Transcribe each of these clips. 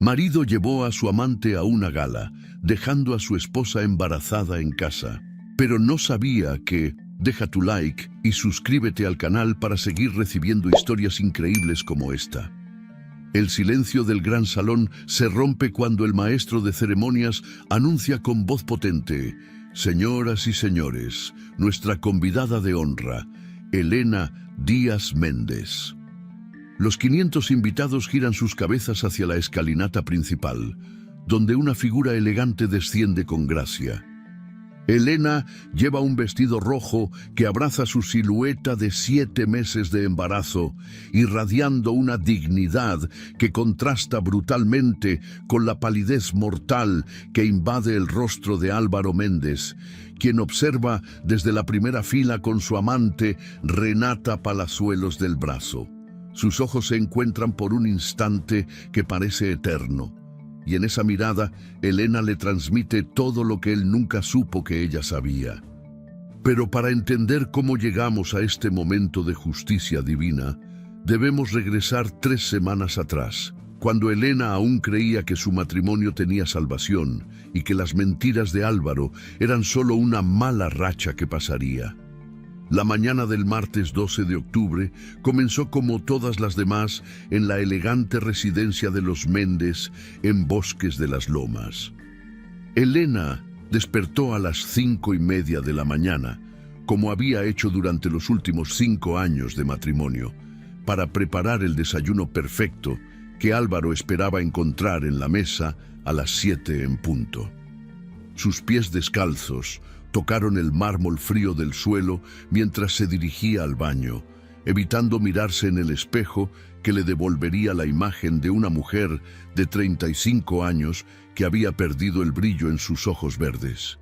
Marido llevó a su amante a una gala, dejando a su esposa embarazada en casa. Pero no sabía que... Deja tu like y suscríbete al canal para seguir recibiendo historias increíbles como esta. El silencio del gran salón se rompe cuando el maestro de ceremonias anuncia con voz potente: Señoras y señores, nuestra convidada de honra, Elena Díaz Méndez. Los 500 invitados giran sus cabezas hacia la escalinata principal, donde una figura elegante desciende con gracia. Elena lleva un vestido rojo que abraza su silueta de 7 meses de embarazo, irradiando una dignidad que contrasta brutalmente con la palidez mortal que invade el rostro de Álvaro Méndez, quien observa desde la primera fila con su amante Renata Palazuelos del brazo. Sus ojos se encuentran por un instante que parece eterno. Y en esa mirada, Elena le transmite todo lo que él nunca supo que ella sabía. Pero para entender cómo llegamos a este momento de justicia divina, debemos regresar 3 semanas atrás, cuando Elena aún creía que su matrimonio tenía salvación y que las mentiras de Álvaro eran solo una mala racha que pasaría. La mañana del martes 12 de octubre comenzó como todas las demás en la elegante residencia de los Méndez en Bosques de las Lomas. Elena despertó a las 5:30 de la mañana, como había hecho durante los últimos 5 años de matrimonio, para preparar el desayuno perfecto que Álvaro esperaba encontrar en la mesa a las 7 en punto. Sus pies descalzos tocaron el mármol frío del suelo mientras se dirigía al baño, evitando mirarse en el espejo que le devolvería la imagen de una mujer de 35 años que había perdido el brillo en sus ojos verdes.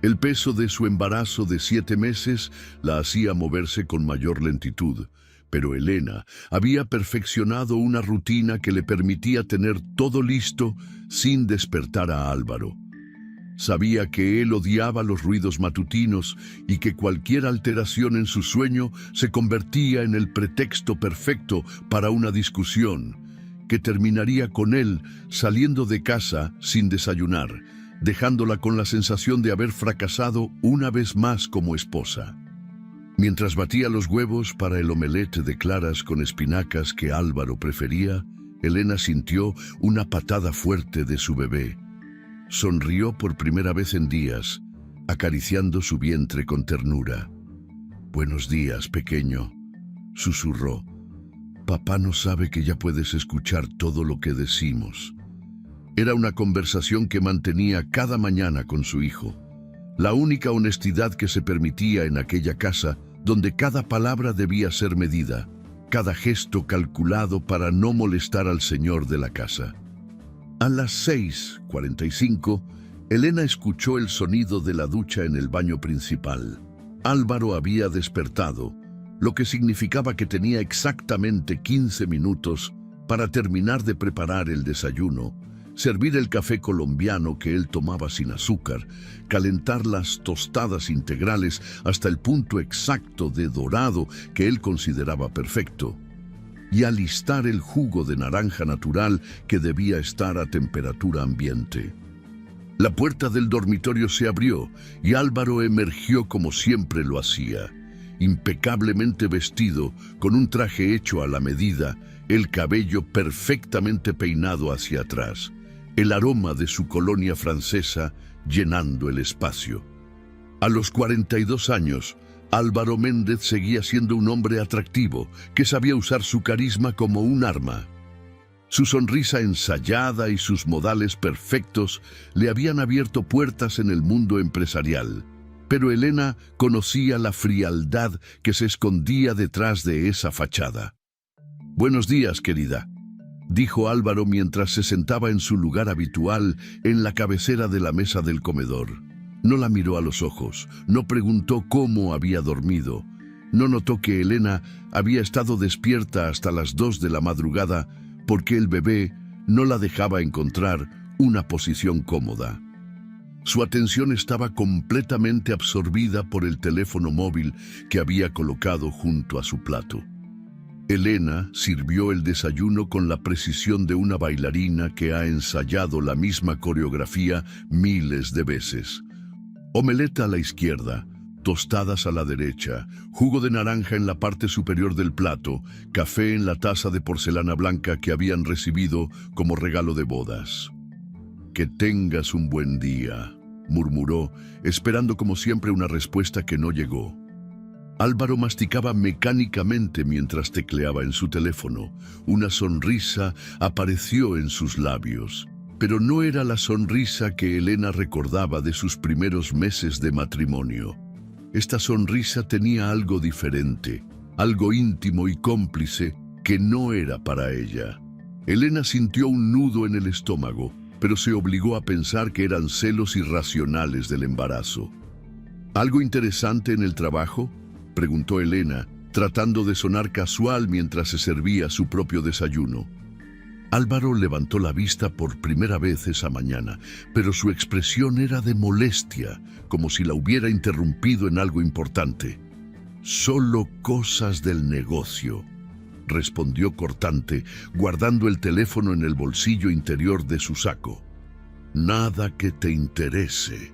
El peso de su embarazo de 7 meses la hacía moverse con mayor lentitud, pero Elena había perfeccionado una rutina que le permitía tener todo listo sin despertar a Álvaro. Sabía que él odiaba los ruidos matutinos y que cualquier alteración en su sueño se convertía en el pretexto perfecto para una discusión, que terminaría con él saliendo de casa sin desayunar, dejándola con la sensación de haber fracasado una vez más como esposa. Mientras batía los huevos para el omelette de claras con espinacas que Álvaro prefería, Elena sintió una patada fuerte de su bebé. Sonrió por primera vez en días, acariciando su vientre con ternura. «Buenos días, pequeño», susurró. «Papá no sabe que ya puedes escuchar todo lo que decimos». Era una conversación que mantenía cada mañana con su hijo. La única honestidad que se permitía en aquella casa, donde cada palabra debía ser medida, cada gesto calculado para no molestar al señor de la casa. A las 6:45, Elena escuchó el sonido de la ducha en el baño principal. Álvaro había despertado, lo que significaba que tenía exactamente 15 minutos para terminar de preparar el desayuno, servir el café colombiano que él tomaba sin azúcar, calentar las tostadas integrales hasta el punto exacto de dorado que él consideraba perfecto, y alistar el jugo de naranja natural que debía estar a temperatura ambiente. La puerta del dormitorio se abrió y Álvaro emergió como siempre lo hacía, impecablemente vestido, con un traje hecho a la medida, el cabello perfectamente peinado hacia atrás, el aroma de su colonia francesa llenando el espacio. A los 42 años, Álvaro Méndez seguía siendo un hombre atractivo, que sabía usar su carisma como un arma. Su sonrisa ensayada y sus modales perfectos le habían abierto puertas en el mundo empresarial. Pero Elena conocía la frialdad que se escondía detrás de esa fachada. «Buenos días, querida», dijo Álvaro mientras se sentaba en su lugar habitual en la cabecera de la mesa del comedor. No la miró a los ojos, no preguntó cómo había dormido, no notó que Elena había estado despierta hasta las 2 de la madrugada porque el bebé no la dejaba encontrar una posición cómoda. Su atención estaba completamente absorbida por el teléfono móvil que había colocado junto a su plato. Elena sirvió el desayuno con la precisión de una bailarina que ha ensayado la misma coreografía miles de veces. Omeleta a la izquierda, tostadas a la derecha, jugo de naranja en la parte superior del plato, café en la taza de porcelana blanca que habían recibido como regalo de bodas. «Que tengas un buen día», murmuró, esperando como siempre una respuesta que no llegó. Álvaro masticaba mecánicamente mientras tecleaba en su teléfono. Una sonrisa apareció en sus labios, pero no era la sonrisa que Elena recordaba de sus primeros meses de matrimonio. Esta sonrisa tenía algo diferente, algo íntimo y cómplice que no era para ella. Elena sintió un nudo en el estómago, pero se obligó a pensar que eran celos irracionales del embarazo. ¿Algo interesante en el trabajo?, preguntó Elena, tratando de sonar casual mientras se servía su propio desayuno. Álvaro levantó la vista por primera vez esa mañana, pero su expresión era de molestia, como si la hubiera interrumpido en algo importante. «Solo cosas del negocio», respondió cortante, guardando el teléfono en el bolsillo interior de su saco. «Nada que te interese».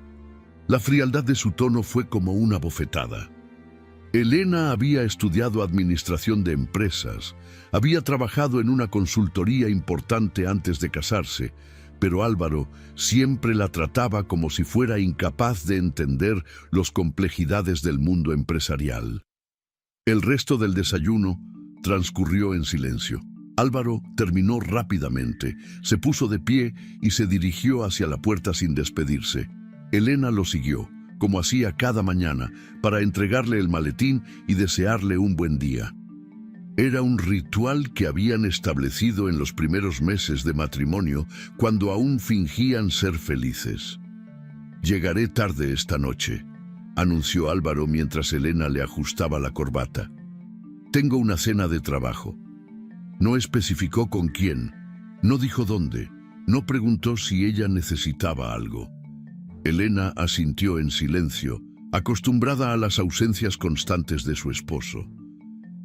La frialdad de su tono fue como una bofetada. Elena había estudiado administración de empresas, había trabajado en una consultoría importante antes de casarse, pero Álvaro siempre la trataba como si fuera incapaz de entender las complejidades del mundo empresarial. El resto del desayuno transcurrió en silencio. Álvaro terminó rápidamente, se puso de pie y se dirigió hacia la puerta sin despedirse. Elena lo siguió, como hacía cada mañana, para entregarle el maletín y desearle un buen día. Era un ritual que habían establecido en los primeros meses de matrimonio, cuando aún fingían ser felices. «Llegaré tarde esta noche», anunció Álvaro mientras Elena le ajustaba la corbata. «Tengo una cena de trabajo». No especificó con quién, no dijo dónde, no preguntó si ella necesitaba algo. Elena asintió en silencio, acostumbrada a las ausencias constantes de su esposo.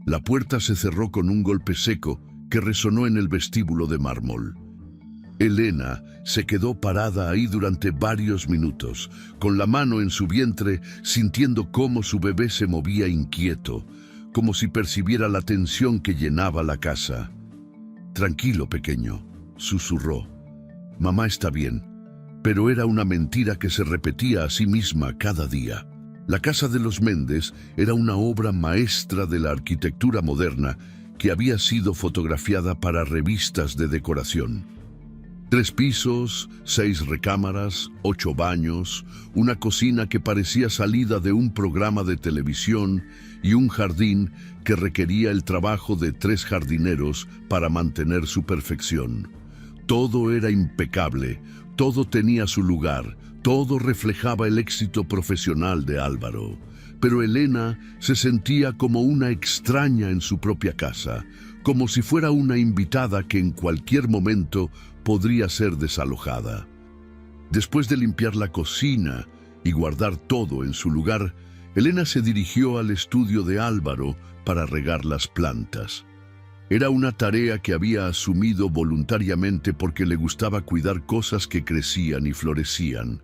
La puerta se cerró con un golpe seco que resonó en el vestíbulo de mármol. Elena se quedó parada ahí durante varios minutos, con la mano en su vientre, sintiendo cómo su bebé se movía inquieto, como si percibiera la tensión que llenaba la casa. «Tranquilo, pequeño», susurró. «Mamá está bien». Pero era una mentira que se repetía a sí misma cada día. La casa de los Méndez era una obra maestra de la arquitectura moderna que había sido fotografiada para revistas de decoración. 3 pisos, 6 recámaras, 8 baños, una cocina que parecía salida de un programa de televisión y un jardín que requería el trabajo de 3 jardineros para mantener su perfección. Todo era impecable, todo tenía su lugar, todo reflejaba el éxito profesional de Álvaro. Pero Elena se sentía como una extraña en su propia casa, como si fuera una invitada que en cualquier momento podría ser desalojada. Después de limpiar la cocina y guardar todo en su lugar, Elena se dirigió al estudio de Álvaro para regar las plantas. Era una tarea que había asumido voluntariamente porque le gustaba cuidar cosas que crecían y florecían.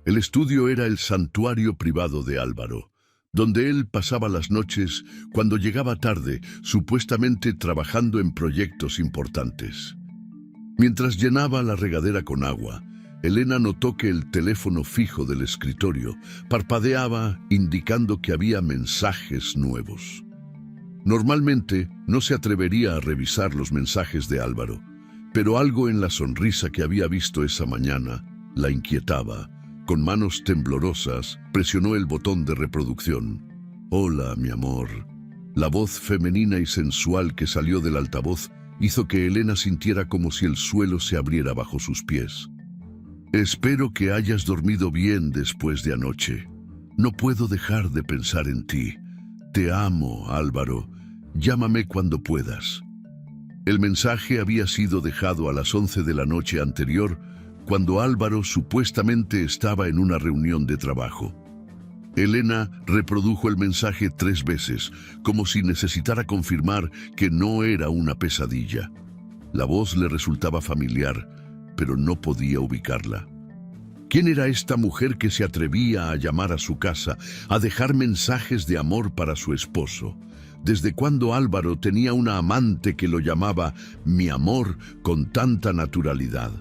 El estudio era el santuario privado de Álvaro, donde él pasaba las noches cuando llegaba tarde, supuestamente trabajando en proyectos importantes. Mientras llenaba la regadera con agua, Elena notó que el teléfono fijo del escritorio parpadeaba, indicando que había mensajes nuevos. Normalmente no se atrevería a revisar los mensajes de Álvaro, pero algo en la sonrisa que había visto esa mañana la inquietaba. Con manos temblorosas, presionó el botón de reproducción. «Hola, mi amor». La voz femenina y sensual que salió del altavoz hizo que Elena sintiera como si el suelo se abriera bajo sus pies. «Espero que hayas dormido bien después de anoche. No puedo dejar de pensar en ti. Te amo, Álvaro. Llámame cuando puedas». El mensaje había sido dejado a las 11 de la noche anterior, cuando Álvaro supuestamente estaba en una reunión de trabajo. Elena reprodujo el mensaje 3 veces, como si necesitara confirmar que no era una pesadilla. La voz le resultaba familiar, pero no podía ubicarla. ¿Quién era esta mujer que se atrevía a llamar a su casa, a dejar mensajes de amor para su esposo? ¿Desde cuándo Álvaro tenía una amante que lo llamaba mi amor con tanta naturalidad?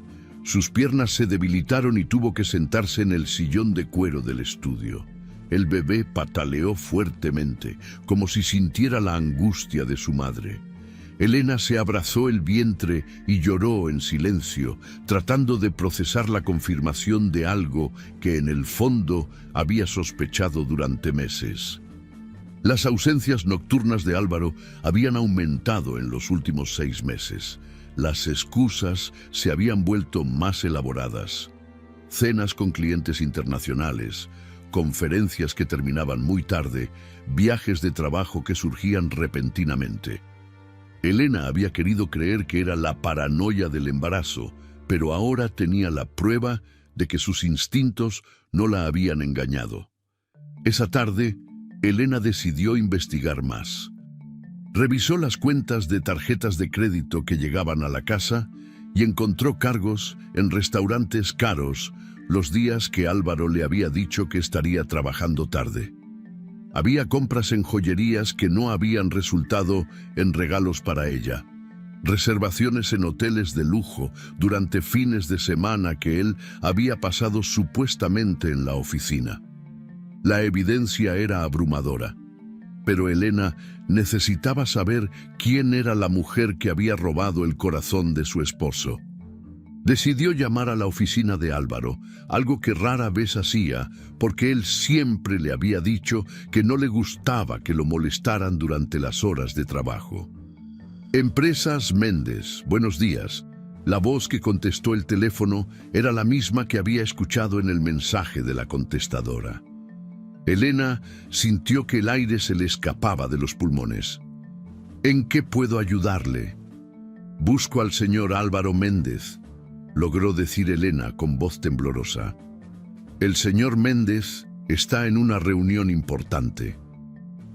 Sus piernas se debilitaron y tuvo que sentarse en el sillón de cuero del estudio. El bebé pataleó fuertemente, como si sintiera la angustia de su madre. Elena se abrazó el vientre y lloró en silencio, tratando de procesar la confirmación de algo que en el fondo había sospechado durante meses. Las ausencias nocturnas de Álvaro habían aumentado en los últimos 6 meses. Las excusas se habían vuelto más elaboradas. Cenas con clientes internacionales, conferencias que terminaban muy tarde, viajes de trabajo que surgían repentinamente. Elena había querido creer que era la paranoia del embarazo, pero ahora tenía la prueba de que sus instintos no la habían engañado. Esa tarde, Elena decidió investigar más. Revisó las cuentas de tarjetas de crédito que llegaban a la casa y encontró cargos en restaurantes caros los días que Álvaro le había dicho que estaría trabajando tarde. Había compras en joyerías que no habían resultado en regalos para ella. Reservaciones en hoteles de lujo durante fines de semana que él había pasado supuestamente en la oficina. La evidencia era abrumadora, pero Elena necesitaba saber quién era la mujer que había robado el corazón de su esposo. Decidió llamar a la oficina de Álvaro, algo que rara vez hacía, porque él siempre le había dicho que no le gustaba que lo molestaran durante las horas de trabajo. Empresas Méndez, buenos días. La voz que contestó el teléfono era la misma que había escuchado en el mensaje de la contestadora. Elena sintió que el aire se le escapaba de los pulmones. ¿En qué puedo ayudarle? Busco al señor Álvaro Méndez, logró decir Elena con voz temblorosa. El señor Méndez está en una reunión importante.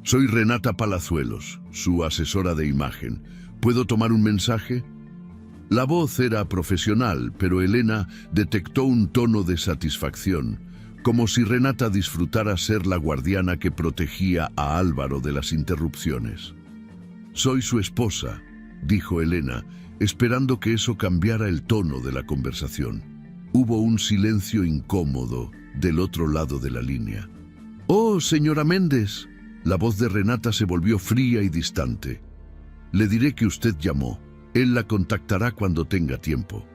Soy Renata Palazuelos, su asesora de imagen. ¿Puedo tomar un mensaje? La voz era profesional, pero Elena detectó un tono de satisfacción, como si Renata disfrutara ser la guardiana que protegía a Álvaro de las interrupciones. Soy su esposa, dijo Elena, esperando que eso cambiara el tono de la conversación. Hubo un silencio incómodo del otro lado de la línea. «Oh, señora Méndez». La voz de Renata se volvió fría y distante. «Le diré que usted llamó. Él la contactará cuando tenga tiempo».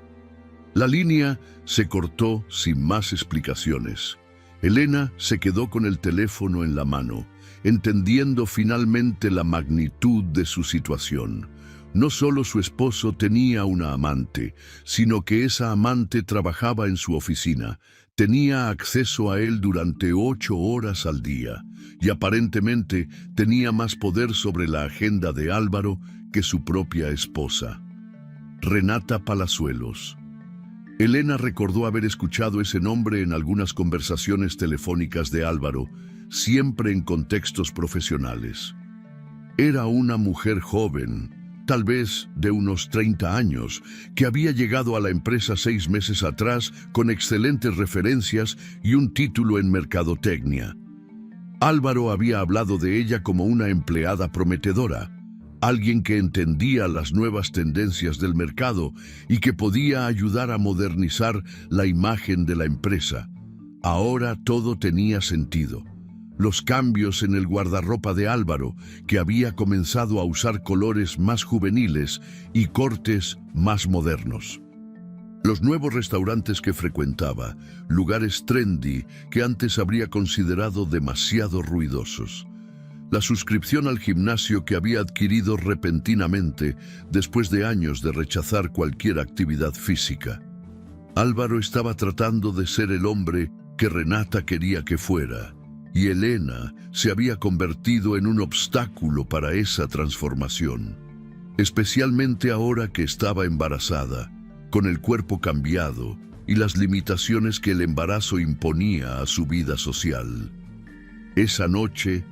La línea se cortó sin más explicaciones. Elena se quedó con el teléfono en la mano, entendiendo finalmente la magnitud de su situación. No solo su esposo tenía una amante, sino que esa amante trabajaba en su oficina, tenía acceso a él durante 8 horas al día, y aparentemente tenía más poder sobre la agenda de Álvaro que su propia esposa. Renata Palazuelos. Elena recordó haber escuchado ese nombre en algunas conversaciones telefónicas de Álvaro, siempre en contextos profesionales. Era una mujer joven, tal vez de unos 30 años, que había llegado a la empresa 6 meses atrás con excelentes referencias y un título en mercadotecnia. Álvaro había hablado de ella como una empleada prometedora, alguien que entendía las nuevas tendencias del mercado y que podía ayudar a modernizar la imagen de la empresa. Ahora todo tenía sentido. Los cambios en el guardarropa de Álvaro, que había comenzado a usar colores más juveniles y cortes más modernos. Los nuevos restaurantes que frecuentaba, lugares trendy que antes habría considerado demasiado ruidosos. La suscripción al gimnasio que había adquirido repentinamente después de años de rechazar cualquier actividad física. Álvaro estaba tratando de ser el hombre que Renata quería que fuera, y Elena se había convertido en un obstáculo para esa transformación, especialmente ahora que estaba embarazada, con el cuerpo cambiado y las limitaciones que el embarazo imponía a su vida social. Esa noche,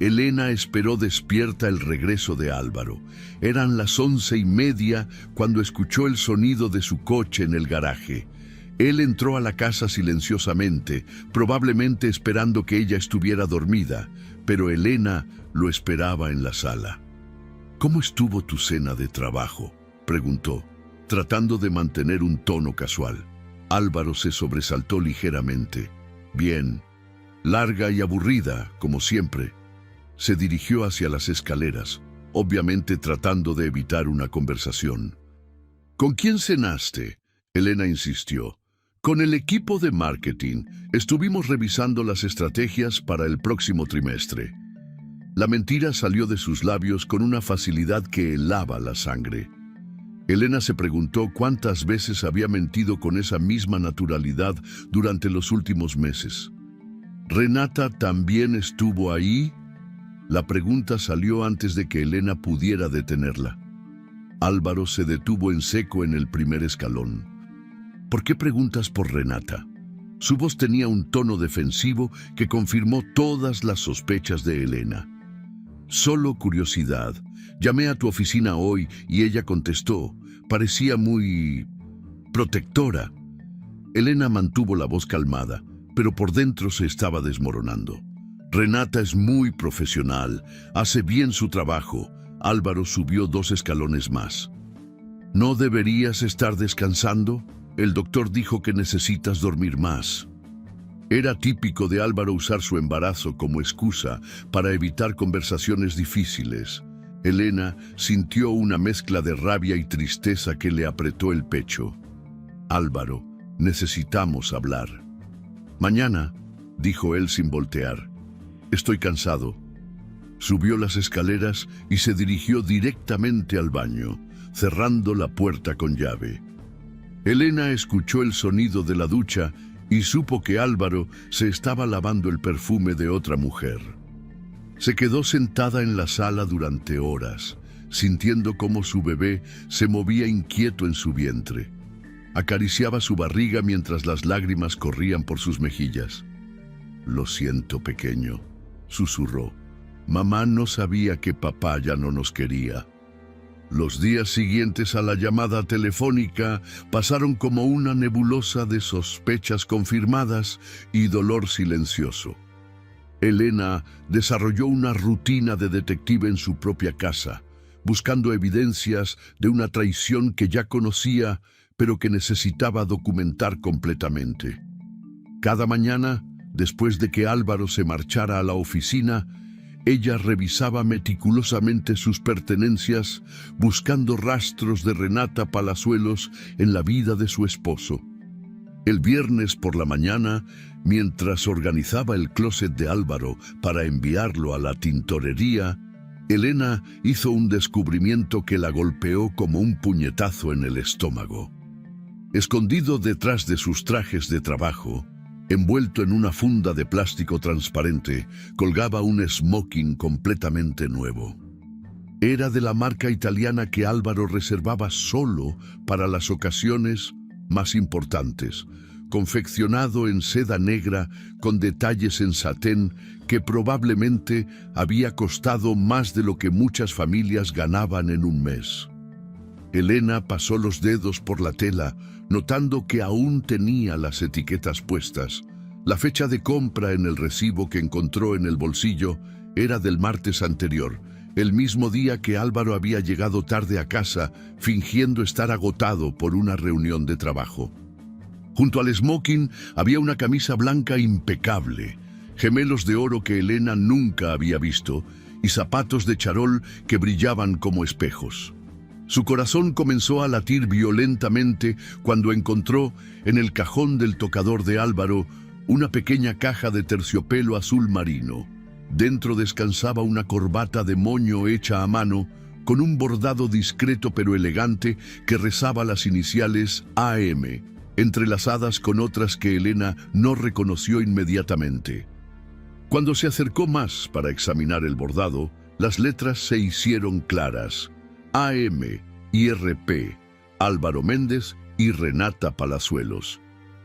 Elena esperó despierta el regreso de Álvaro. Eran las 11:30 cuando escuchó el sonido de su coche en el garaje. Él entró a la casa silenciosamente, probablemente esperando que ella estuviera dormida, pero Elena lo esperaba en la sala. «¿Cómo estuvo tu cena de trabajo?», preguntó, tratando de mantener un tono casual. Álvaro se sobresaltó ligeramente. «Bien, larga y aburrida, como siempre». Se dirigió hacia las escaleras, obviamente tratando de evitar una conversación. «¿Con quién cenaste?», Elena insistió. «Con el equipo de marketing. Estuvimos revisando las estrategias para el próximo trimestre». La mentira salió de sus labios con una facilidad que helaba la sangre. Elena se preguntó cuántas veces había mentido con esa misma naturalidad durante los últimos meses. «¿Renata también estuvo ahí?». La pregunta salió antes de que Elena pudiera detenerla. Álvaro se detuvo en seco en el primer escalón. «¿Por qué preguntas por Renata?». Su voz tenía un tono defensivo que confirmó todas las sospechas de Elena. «Solo curiosidad. Llamé a tu oficina hoy y ella contestó. Parecía muy protectora». Elena mantuvo la voz calmada, pero por dentro se estaba desmoronando. «Renata es muy profesional, hace bien su trabajo». Álvaro subió 2 escalones más. «¿No deberías estar descansando? El doctor dijo que necesitas dormir más». Era típico de Álvaro usar su embarazo como excusa para evitar conversaciones difíciles. Elena sintió una mezcla de rabia y tristeza que le apretó el pecho. «Álvaro, necesitamos hablar». «Mañana», dijo él sin voltear. «Estoy cansado». Subió las escaleras y se dirigió directamente al baño, cerrando la puerta con llave. Elena escuchó el sonido de la ducha y supo que Álvaro se estaba lavando el perfume de otra mujer. Se quedó sentada en la sala durante horas, sintiendo cómo su bebé se movía inquieto en su vientre. Acariciaba su barriga mientras las lágrimas corrían por sus mejillas. «Lo siento, pequeño», susurró. «Mamá no sabía que papá ya no nos quería». Los días siguientes a la llamada telefónica pasaron como una nebulosa de sospechas confirmadas y dolor silencioso. Elena desarrolló una rutina de detective en su propia casa, buscando evidencias de una traición que ya conocía, pero que necesitaba documentar completamente. Cada mañana, después de que Álvaro se marchara a la oficina, ella revisaba meticulosamente sus pertenencias, buscando rastros de Renata Palazuelos en la vida de su esposo. El viernes por la mañana, mientras organizaba el closet de Álvaro para enviarlo a la tintorería, Elena hizo un descubrimiento que la golpeó como un puñetazo en el estómago. Escondido detrás de sus trajes de trabajo, envuelto en una funda de plástico transparente, colgaba un smoking completamente nuevo. Era de la marca italiana que Álvaro reservaba solo para las ocasiones más importantes, confeccionado en seda negra con detalles en satén que probablemente había costado más de lo que muchas familias ganaban en un mes. Elena pasó los dedos por la tela, notando que aún tenía las etiquetas puestas. La fecha de compra en el recibo que encontró en el bolsillo era del martes anterior, el mismo día que Álvaro había llegado tarde a casa, fingiendo estar agotado por una reunión de trabajo. Junto al smoking había una camisa blanca impecable, gemelos de oro que Elena nunca había visto y zapatos de charol que brillaban como espejos. Su corazón comenzó a latir violentamente cuando encontró en el cajón del tocador de Álvaro una pequeña caja de terciopelo azul marino. Dentro descansaba una corbata de moño hecha a mano con un bordado discreto pero elegante que rezaba las iniciales AM, entrelazadas con otras que Elena no reconoció inmediatamente. Cuando se acercó más para examinar el bordado, las letras se hicieron claras: AM, IRP, Álvaro Méndez y Renata Palazuelos.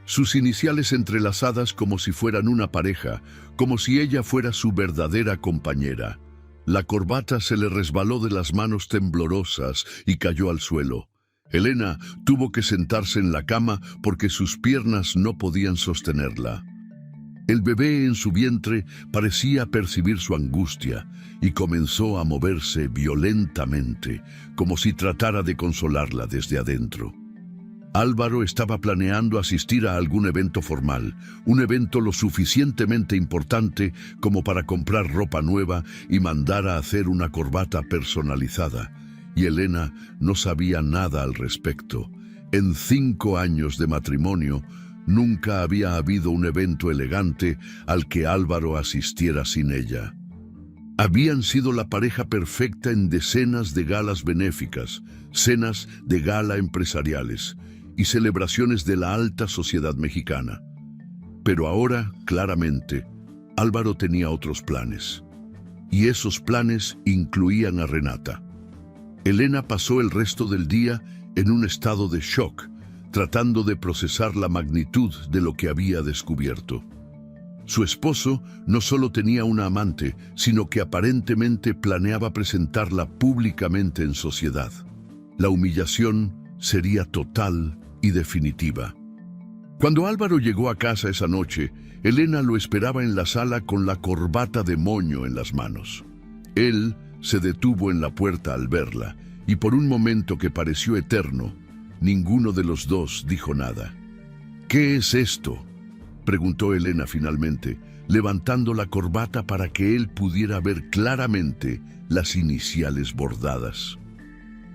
sus iniciales entrelazadas como si fueran una pareja, como si ella fuera su verdadera compañera. La corbata se le resbaló de las manos temblorosas y cayó al suelo. Elena tuvo que sentarse en la cama porque sus piernas no podían sostenerla. El bebé en su vientre parecía percibir su angustia y comenzó a moverse violentamente, como si tratara de consolarla desde adentro. Álvaro estaba planeando asistir a algún evento formal, un evento lo suficientemente importante como para comprar ropa nueva y mandar a hacer una corbata personalizada. Y Elena no sabía nada al respecto. En 5 años de matrimonio, nunca había habido un evento elegante al que Álvaro asistiera sin ella. Habían sido la pareja perfecta en decenas de galas benéficas, cenas de gala empresariales y celebraciones de la alta sociedad mexicana. Pero ahora, claramente, Álvaro tenía otros planes. Y esos planes incluían a Renata. Elena pasó el resto del día en un estado de shock, tratando de procesar la magnitud de lo que había descubierto. Su esposo no solo tenía una amante, sino que aparentemente planeaba presentarla públicamente en sociedad. La humillación sería total y definitiva. Cuando Álvaro llegó a casa esa noche, Elena lo esperaba en la sala con la corbata de moño en las manos. Él se detuvo en la puerta al verla, y por un momento que pareció eterno, ninguno de los dos dijo nada. «¿Qué es esto?», preguntó Elena finalmente, levantando la corbata para que él pudiera ver claramente las iniciales bordadas.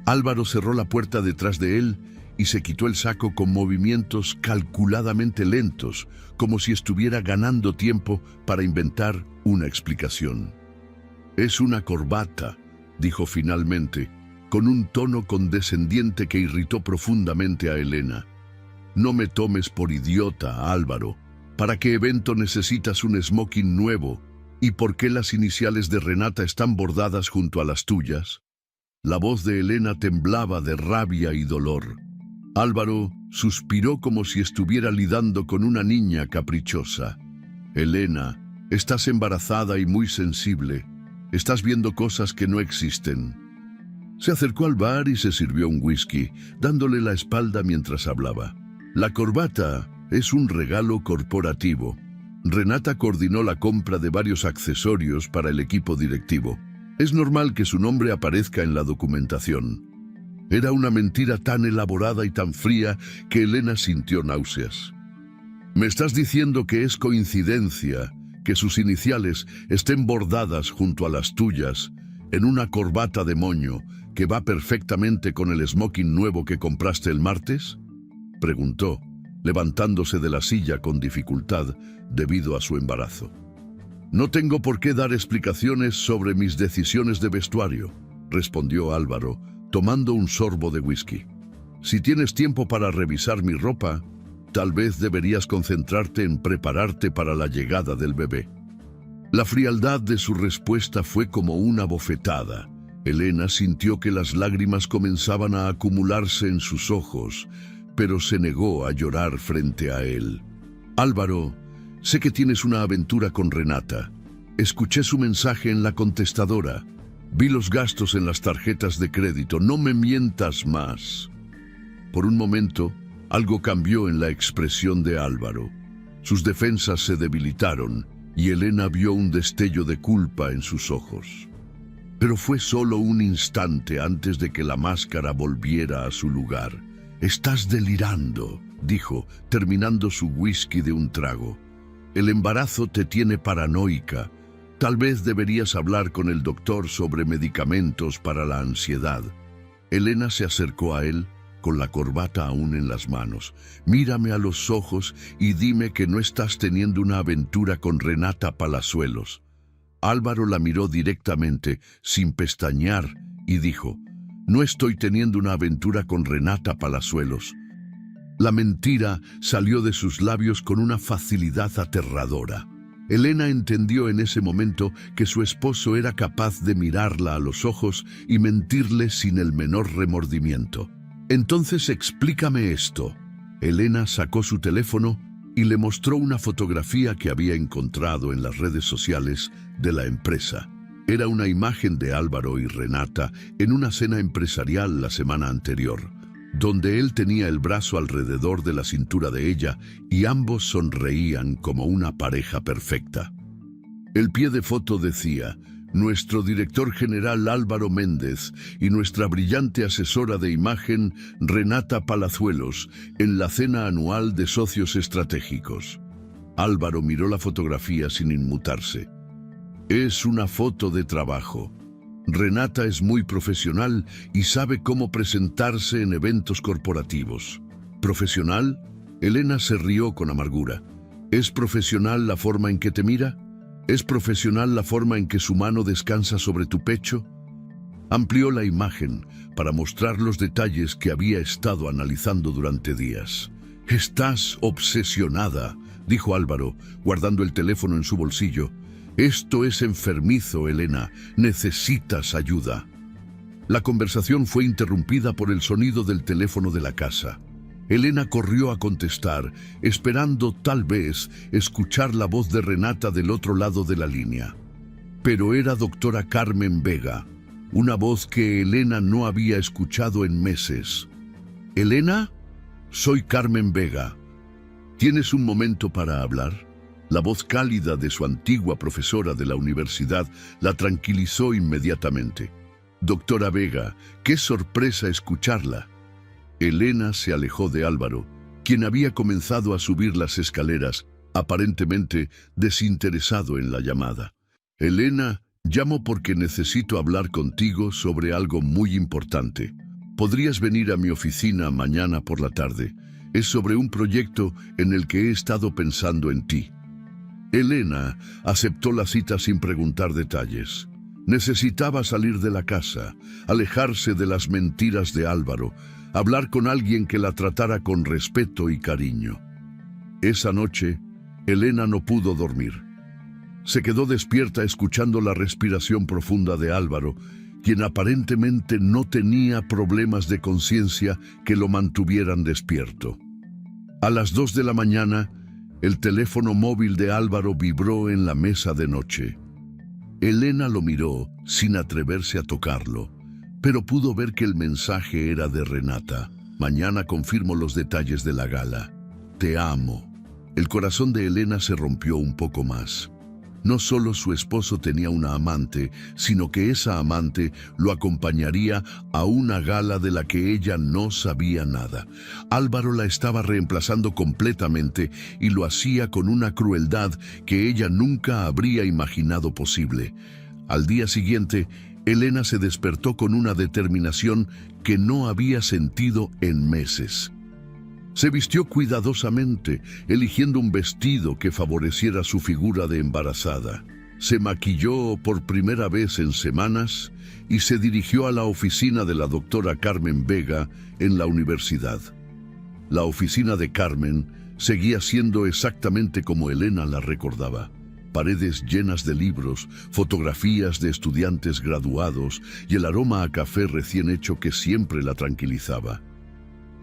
Álvaro cerró la puerta detrás de él y se quitó el saco con movimientos calculadamente lentos, como si estuviera ganando tiempo para inventar una explicación. «Es una corbata», dijo finalmente, con un tono condescendiente que irritó profundamente a Elena. «No me tomes por idiota, Álvaro. ¿Para qué evento necesitas un smoking nuevo? ¿Y por qué las iniciales de Renata están bordadas junto a las tuyas?». La voz de Elena temblaba de rabia y dolor. Álvaro suspiró como si estuviera lidando con una niña caprichosa. «Elena, estás embarazada y muy sensible. Estás viendo cosas que no existen». Se acercó al bar y se sirvió un whisky, dándole la espalda mientras hablaba. «La corbata es un regalo corporativo. Renata coordinó la compra de varios accesorios para el equipo directivo. Es normal que su nombre aparezca en la documentación». Era una mentira tan elaborada y tan fría que Elena sintió náuseas. «¿Me estás diciendo que es coincidencia que sus iniciales estén bordadas junto a las tuyas en una corbata de moño que va perfectamente con el smoking nuevo que compraste el martes?», preguntó, levantándose de la silla con dificultad debido a su embarazo. «No tengo por qué dar explicaciones sobre mis decisiones de vestuario», respondió Álvaro, tomando un sorbo de whisky. «Si tienes tiempo para revisar mi ropa, tal vez deberías concentrarte en prepararte para la llegada del bebé». La frialdad de su respuesta fue como una bofetada. Elena sintió que las lágrimas comenzaban a acumularse en sus ojos, pero se negó a llorar frente a él. «Álvaro, sé que tienes una aventura con Renata. Escuché su mensaje en la contestadora. Vi los gastos en las tarjetas de crédito. No me mientas más». Por un momento, algo cambió en la expresión de Álvaro. Sus defensas se debilitaron y Elena vio un destello de culpa en sus ojos. Pero fue solo un instante antes de que la máscara volviera a su lugar. «Estás delirando», dijo, terminando su whisky de un trago. «El embarazo te tiene paranoica. Tal vez deberías hablar con el doctor sobre medicamentos para la ansiedad». Elena se acercó a él con la corbata aún en las manos. «Mírame a los ojos y dime que no estás teniendo una aventura con Renata Palazuelos». Álvaro la miró directamente, sin pestañear, y dijo: «No estoy teniendo una aventura con Renata Palazuelos». La mentira salió de sus labios con una facilidad aterradora. Elena entendió en ese momento que su esposo era capaz de mirarla a los ojos y mentirle sin el menor remordimiento. «Entonces explícame esto». Elena sacó su teléfono y le mostró una fotografía que había encontrado en las redes sociales de la empresa. Era una imagen de Álvaro y Renata en una cena empresarial la semana anterior, donde él tenía el brazo alrededor de la cintura de ella y ambos sonreían como una pareja perfecta. El pie de foto decía: nuestro director general Álvaro Méndez y nuestra brillante asesora de imagen Renata Palazuelos en la cena anual de socios estratégicos. Álvaro miró la fotografía sin inmutarse. Es una foto de trabajo. Renata es muy profesional y sabe cómo presentarse en eventos corporativos. ¿Profesional? Elena se rió con amargura. ¿Es profesional la forma en que te mira? ¿Es profesional la forma en que su mano descansa sobre tu pecho? Amplió la imagen para mostrar los detalles que había estado analizando durante días. «Estás obsesionada», dijo Álvaro, guardando el teléfono en su bolsillo. «Esto es enfermizo, Elena. Necesitas ayuda». La conversación fue interrumpida por el sonido del teléfono de la casa. Elena corrió a contestar, esperando tal vez escuchar la voz de Renata del otro lado de la línea. Pero era doctora Carmen Vega, una voz que Elena no había escuchado en meses. «¿Elena? Soy Carmen Vega. ¿Tienes un momento para hablar?». La voz cálida de su antigua profesora de la universidad la tranquilizó inmediatamente. «Doctora Vega, qué sorpresa escucharla». Elena se alejó de Álvaro, quien había comenzado a subir las escaleras, aparentemente desinteresado en la llamada. «Elena, llamo porque necesito hablar contigo sobre algo muy importante. ¿Podrías venir a mi oficina mañana por la tarde? Es sobre un proyecto en el que he estado pensando en ti». Elena aceptó la cita sin preguntar detalles. Necesitaba salir de la casa, alejarse de las mentiras de Álvaro, hablar con alguien que la tratara con respeto y cariño. Esa noche, Elena no pudo dormir. Se quedó despierta escuchando la respiración profunda de Álvaro, quien aparentemente no tenía problemas de conciencia que lo mantuvieran despierto. A las 2 de la mañana, el teléfono móvil de Álvaro vibró en la mesa de noche. Elena lo miró sin atreverse a tocarlo, pero pudo ver que el mensaje era de Renata. «Mañana confirmo los detalles de la gala. Te amo». El corazón de Elena se rompió un poco más. No solo su esposo tenía una amante, sino que esa amante lo acompañaría a una gala de la que ella no sabía nada. Álvaro la estaba reemplazando completamente y lo hacía con una crueldad que ella nunca habría imaginado posible. Al día siguiente, Elena se despertó con una determinación que no había sentido en meses. Se vistió cuidadosamente, eligiendo un vestido que favoreciera su figura de embarazada. Se maquilló por primera vez en semanas y se dirigió a la oficina de la doctora Carmen Vega en la universidad. La oficina de Carmen seguía siendo exactamente como Elena la recordaba. Paredes llenas de libros, fotografías de estudiantes graduados y el aroma a café recién hecho que siempre la tranquilizaba.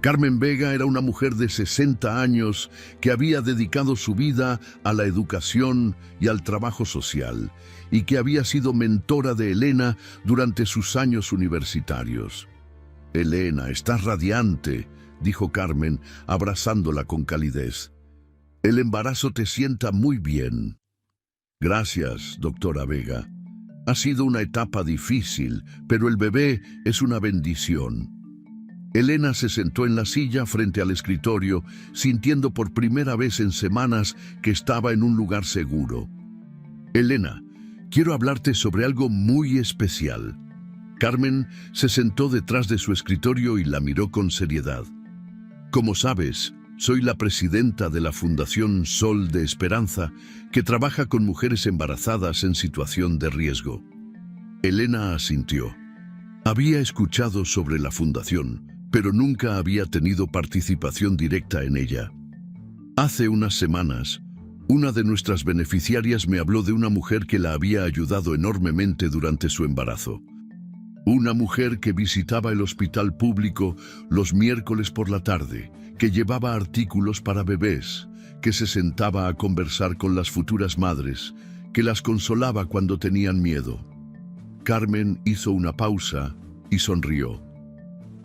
Carmen Vega era una mujer de 60 años que había dedicado su vida a la educación y al trabajo social y que había sido mentora de Elena durante sus años universitarios. «Elena, estás radiante», dijo Carmen, abrazándola con calidez. «El embarazo te sienta muy bien». «Gracias, doctora Vega. Ha sido una etapa difícil, pero el bebé es una bendición». Elena se sentó en la silla frente al escritorio, sintiendo por primera vez en semanas que estaba en un lugar seguro. «Elena, quiero hablarte sobre algo muy especial». Carmen se sentó detrás de su escritorio y la miró con seriedad. «Como sabes, soy la presidenta de la Fundación Sol de Esperanza, que trabaja con mujeres embarazadas en situación de riesgo». Elena asintió. Había escuchado sobre la fundación, pero nunca había tenido participación directa en ella. Hace unas semanas, una de nuestras beneficiarias me habló de una mujer que la había ayudado enormemente durante su embarazo. Una mujer que visitaba el hospital público los miércoles por la tarde, que llevaba artículos para bebés, que se sentaba a conversar con las futuras madres, que las consolaba cuando tenían miedo. Carmen hizo una pausa y sonrió.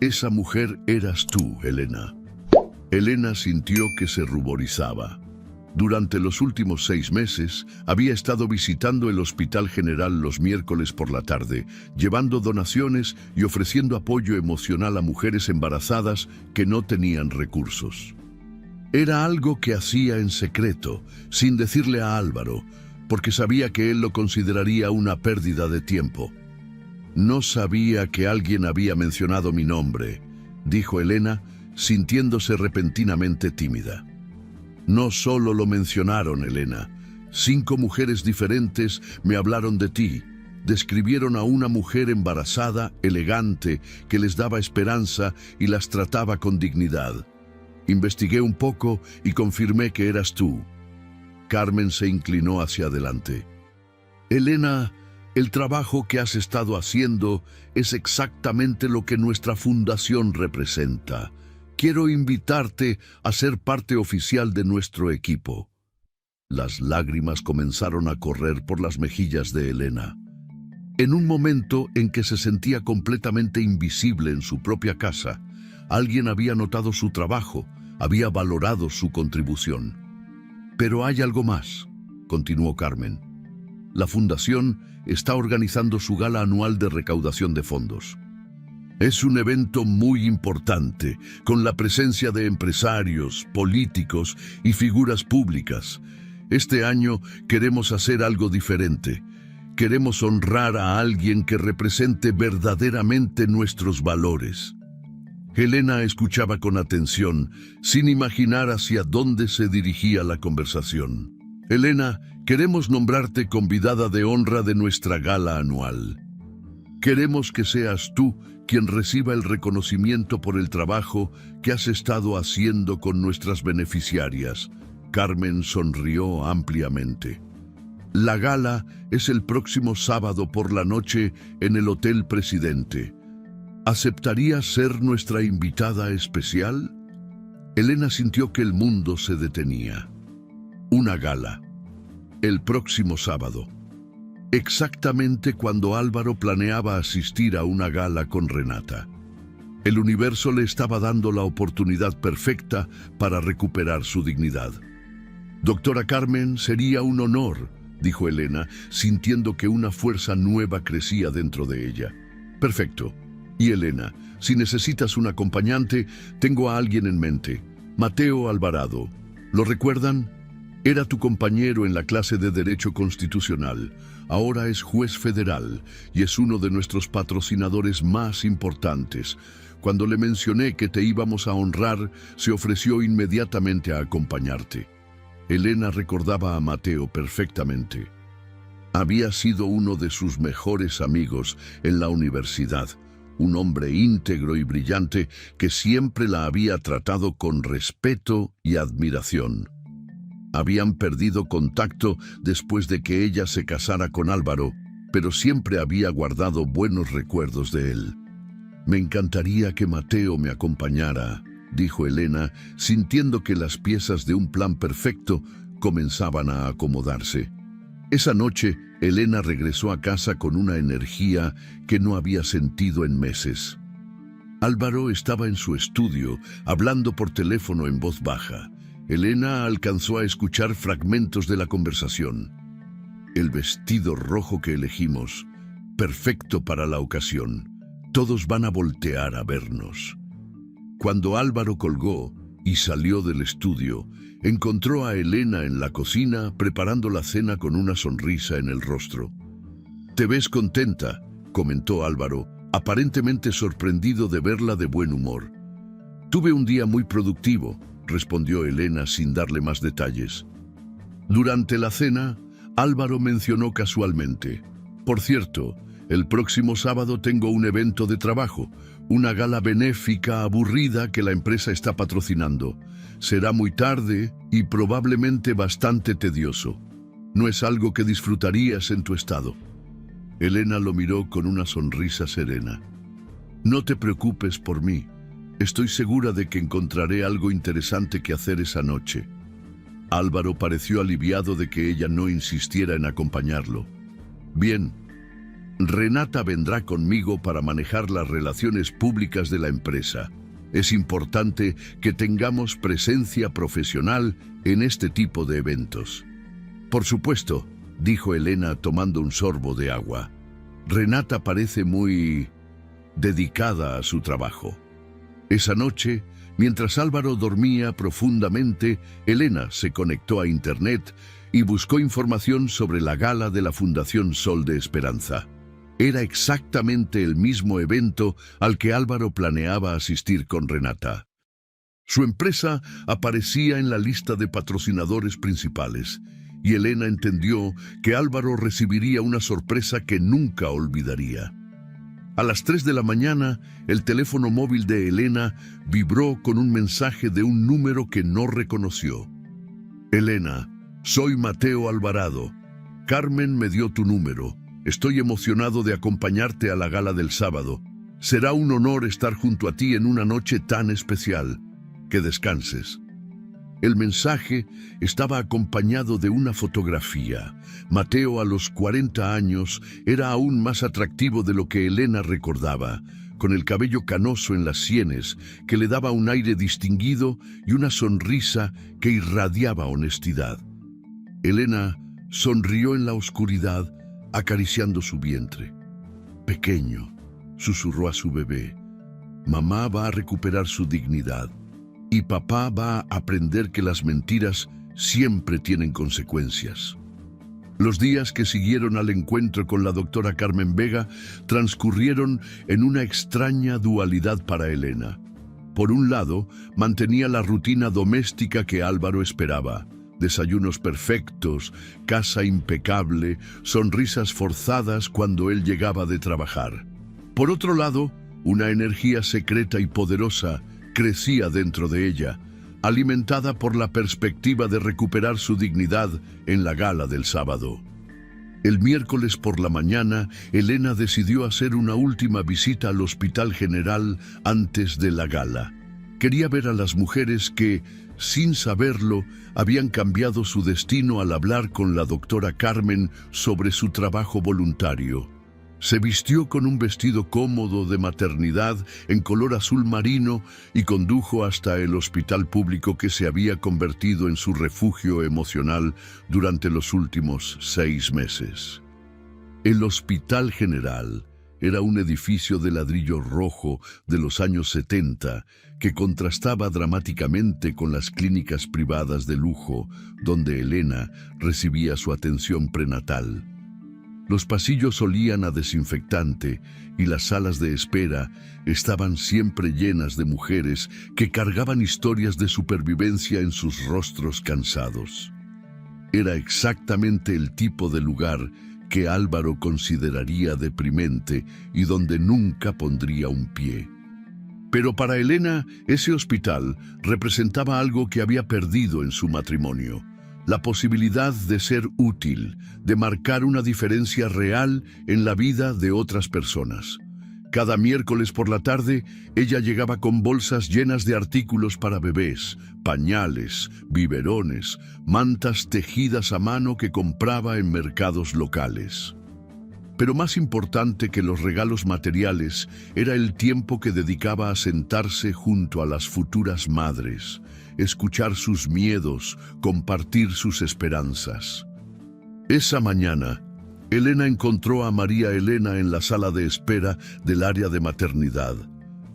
Esa mujer eras tú, Elena. Elena sintió que se ruborizaba. Durante los últimos 6 meses, había estado visitando el Hospital General los miércoles por la tarde, llevando donaciones y ofreciendo apoyo emocional a mujeres embarazadas que no tenían recursos. Era algo que hacía en secreto, sin decirle a Álvaro, porque sabía que él lo consideraría una pérdida de tiempo. No sabía que alguien había mencionado mi nombre, dijo Elena, sintiéndose repentinamente tímida. No solo lo mencionaron, Elena. 5 mujeres diferentes me hablaron de ti. Describieron a una mujer embarazada, elegante, que les daba esperanza y las trataba con dignidad. Investigué un poco y confirmé que eras tú. Carmen se inclinó hacia adelante. Elena, el trabajo que has estado haciendo es exactamente lo que nuestra fundación representa. Quiero invitarte a ser parte oficial de nuestro equipo. Las lágrimas comenzaron a correr por las mejillas de Elena. En un momento en que se sentía completamente invisible en su propia casa, alguien había notado su trabajo, había valorado su contribución. Pero hay algo más, continuó Carmen. La fundación está organizando su gala anual de recaudación de fondos. Es un evento muy importante, con la presencia de empresarios, políticos y figuras públicas. Este año queremos hacer algo diferente. Queremos honrar a alguien que represente verdaderamente nuestros valores. Elena escuchaba con atención, sin imaginar hacia dónde se dirigía la conversación. Elena, queremos nombrarte convidada de honra de nuestra gala anual. Queremos que seas tú quien reciba el reconocimiento por el trabajo que has estado haciendo con nuestras beneficiarias. Carmen sonrió ampliamente. La gala es el próximo sábado por la noche en el Hotel Presidente. ¿Aceptarías ser nuestra invitada especial? Elena sintió que el mundo se detenía. Una gala. El próximo sábado. Exactamente cuando Álvaro planeaba asistir a una gala con Renata. El universo le estaba dando la oportunidad perfecta para recuperar su dignidad. Doctora Carmen, sería un honor, dijo Elena, sintiendo que una fuerza nueva crecía dentro de ella. Perfecto. Y Elena, si necesitas un acompañante, tengo a alguien en mente. Mateo Alvarado. ¿Lo recuerdan? Era tu compañero en la clase de Derecho Constitucional. Ahora es juez federal y es uno de nuestros patrocinadores más importantes. Cuando le mencioné que te íbamos a honrar, se ofreció inmediatamente a acompañarte. Elena recordaba a Mateo perfectamente. Había sido uno de sus mejores amigos en la universidad, un hombre íntegro y brillante que siempre la había tratado con respeto y admiración. Habían perdido contacto después de que ella se casara con Álvaro, pero siempre había guardado buenos recuerdos de él. Me encantaría que Mateo me acompañara, dijo Elena, sintiendo que las piezas de un plan perfecto comenzaban a acomodarse. Esa noche, Elena regresó a casa con una energía que no había sentido en meses. Álvaro estaba en su estudio, hablando por teléfono en voz baja. Elena alcanzó a escuchar fragmentos de la conversación. El vestido rojo que elegimos, perfecto para la ocasión. Todos van a voltear a vernos. Cuando Álvaro colgó y salió del estudio, encontró a Elena en la cocina preparando la cena con una sonrisa en el rostro. «Te ves contenta», comentó Álvaro, aparentemente sorprendido de verla de buen humor. «Tuve un día muy productivo», respondió Elena sin darle más detalles. Durante la cena, Álvaro mencionó casualmente: «Por cierto, el próximo sábado tengo un evento de trabajo, una gala benéfica aburrida que la empresa está patrocinando. Será muy tarde y probablemente bastante tedioso. No es algo que disfrutarías en tu estado». Elena lo miró con una sonrisa serena. «No te preocupes por mí. Estoy segura de que encontraré algo interesante que hacer esa noche. Álvaro pareció aliviado de que ella no insistiera en acompañarlo. Bien, Renata vendrá conmigo para manejar las relaciones públicas de la empresa. Es importante que tengamos presencia profesional en este tipo de eventos. Por supuesto, dijo Elena tomando un sorbo de agua. Renata parece muy dedicada a su trabajo. Esa noche, mientras Álvaro dormía profundamente, Elena se conectó a Internet y buscó información sobre la gala de la Fundación Sol de Esperanza. Era exactamente el mismo evento al que Álvaro planeaba asistir con Renata. Su empresa aparecía en la lista de patrocinadores principales, y Elena entendió que Álvaro recibiría una sorpresa que nunca olvidaría. A las 3 de la mañana, el teléfono móvil de Elena vibró con un mensaje de un número que no reconoció. Elena, soy Mateo Alvarado. Carmen me dio tu número. Estoy emocionado de acompañarte a la gala del sábado. Será un honor estar junto a ti en una noche tan especial. Que descanses. El mensaje estaba acompañado de una fotografía. Mateo, a los 40 años, era aún más atractivo de lo que Elena recordaba, con el cabello canoso en las sienes, que le daba un aire distinguido y una sonrisa que irradiaba honestidad. Elena sonrió en la oscuridad, acariciando su vientre. Pequeño, susurró a su bebé. Mamá va a recuperar su dignidad. Y papá va a aprender que las mentiras siempre tienen consecuencias. Los días que siguieron al encuentro con la doctora Carmen Vega transcurrieron en una extraña dualidad para Elena. Por un lado, mantenía la rutina doméstica que Álvaro esperaba. Desayunos perfectos, casa impecable, sonrisas forzadas cuando él llegaba de trabajar. Por otro lado, una energía secreta y poderosa crecía dentro de ella, alimentada por la perspectiva de recuperar su dignidad en la gala del sábado. El miércoles por la mañana, Elena decidió hacer una última visita al Hospital General antes de la gala. Quería ver a las mujeres que, sin saberlo, habían cambiado su destino al hablar con la doctora Carmen sobre su trabajo voluntario. Se vistió con un vestido cómodo de maternidad en color azul marino y condujo hasta el hospital público que se había convertido en su refugio emocional durante los últimos 6 meses. El Hospital General era un edificio de ladrillo rojo de los años 70 que contrastaba dramáticamente con las clínicas privadas de lujo donde Elena recibía su atención prenatal. Los pasillos olían a desinfectante y las salas de espera estaban siempre llenas de mujeres que cargaban historias de supervivencia en sus rostros cansados. Era exactamente el tipo de lugar que Álvaro consideraría deprimente y donde nunca pondría un pie. Pero para Elena, ese hospital representaba algo que había perdido en su matrimonio. La posibilidad de ser útil, de marcar una diferencia real en la vida de otras personas. Cada miércoles por la tarde, ella llegaba con bolsas llenas de artículos para bebés, pañales, biberones, mantas tejidas a mano que compraba en mercados locales. Pero más importante que los regalos materiales era el tiempo que dedicaba a sentarse junto a las futuras madres, escuchar sus miedos, compartir sus esperanzas. Esa mañana, Elena encontró a María Elena en la sala de espera del área de maternidad.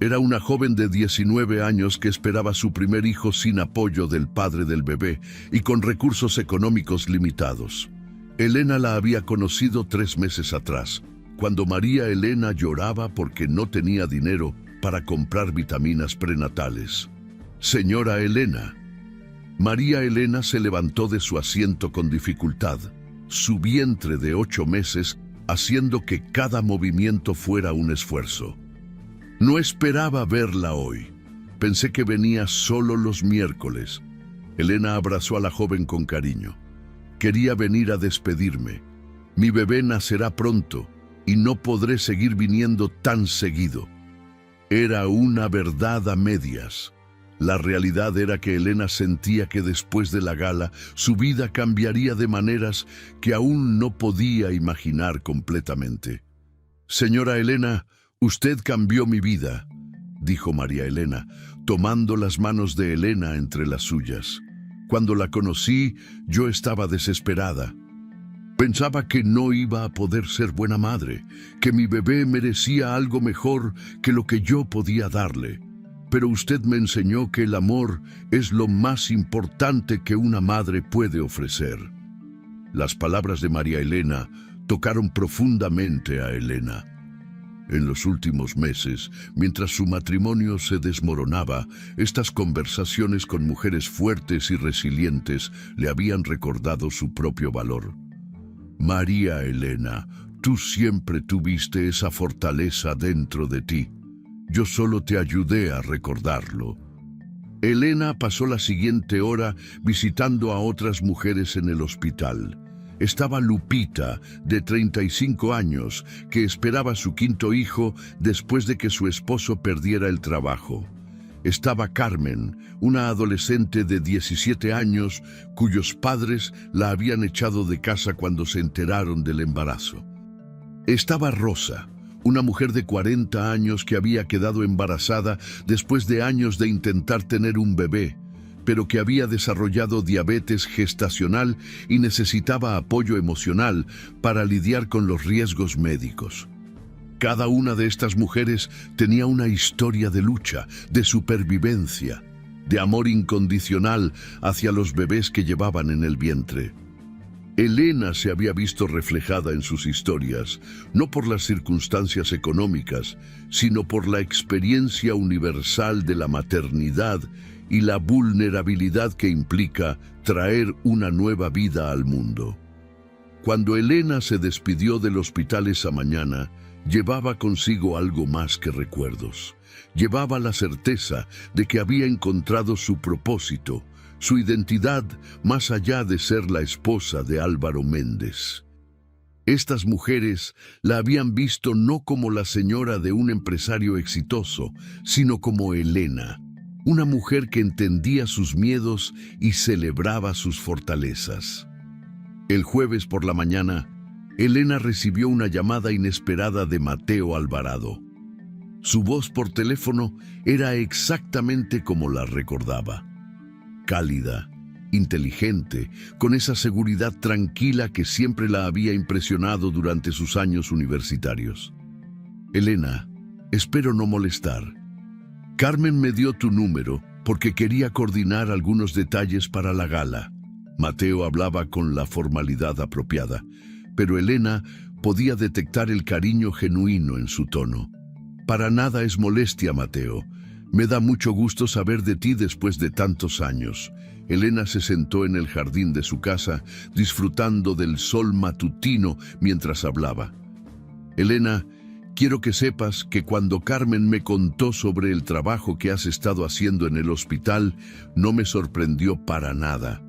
Era una joven de 19 años que esperaba su primer hijo sin apoyo del padre del bebé y con recursos económicos limitados. Elena la había conocido 3 meses atrás, cuando María Elena lloraba porque no tenía dinero para comprar vitaminas prenatales. Señora Elena. María Elena se levantó de su asiento con dificultad, su vientre de 8 meses haciendo que cada movimiento fuera un esfuerzo. No esperaba verla hoy. Pensé que venía solo los miércoles. Elena abrazó a la joven con cariño. Quería venir a despedirme. Mi bebé nacerá pronto y no podré seguir viniendo tan seguido. Era una verdad a medias. La realidad era que Elena sentía que después de la gala su vida cambiaría de maneras que aún no podía imaginar completamente. «Señora Elena, usted cambió mi vida», dijo María Elena, tomando las manos de Elena entre las suyas. «Cuando la conocí, yo estaba desesperada. Pensaba que no iba a poder ser buena madre, que mi bebé merecía algo mejor que lo que yo podía darle. Pero usted me enseñó que el amor es lo más importante que una madre puede ofrecer». Las palabras de María Elena tocaron profundamente a Elena. En los últimos meses, mientras su matrimonio se desmoronaba, estas conversaciones con mujeres fuertes y resilientes le habían recordado su propio valor. «María Elena, tú siempre tuviste esa fortaleza dentro de ti. Yo solo te ayudé a recordarlo». Elena pasó la siguiente hora visitando a otras mujeres en el hospital. Estaba Lupita, de 35 años, que esperaba su quinto hijo después de que su esposo perdiera el trabajo. Estaba Carmen, una adolescente de 17 años, cuyos padres la habían echado de casa cuando se enteraron del embarazo. Estaba Rosa, una mujer de 40 años que había quedado embarazada después de años de intentar tener un bebé, pero que había desarrollado diabetes gestacional y necesitaba apoyo emocional para lidiar con los riesgos médicos. Cada una de estas mujeres tenía una historia de lucha, de supervivencia, de amor incondicional hacia los bebés que llevaban en el vientre. Elena se había visto reflejada en sus historias, no por las circunstancias económicas, sino por la experiencia universal de la maternidad y la vulnerabilidad que implica traer una nueva vida al mundo. Cuando Elena se despidió del hospital esa mañana, llevaba consigo algo más que recuerdos. Llevaba la certeza de que había encontrado su propósito, su identidad, más allá de ser la esposa de Álvaro Méndez. Estas mujeres la habían visto no como la señora de un empresario exitoso, sino como Elena, una mujer que entendía sus miedos y celebraba sus fortalezas. El jueves por la mañana, Elena recibió una llamada inesperada de Mateo Alvarado. Su voz por teléfono era exactamente como la recordaba. Cálida, inteligente, con esa seguridad tranquila que siempre la había impresionado durante sus años universitarios. «Elena, espero no molestar. Carmen me dio tu número porque quería coordinar algunos detalles para la gala». Mateo hablaba con la formalidad apropiada, pero Elena podía detectar el cariño genuino en su tono. «Para nada es molestia, Mateo. Me da mucho gusto saber de ti después de tantos años». Elena se sentó en el jardín de su casa, disfrutando del sol matutino mientras hablaba. «Elena, quiero que sepas que cuando Carmen me contó sobre el trabajo que has estado haciendo en el hospital, no me sorprendió para nada.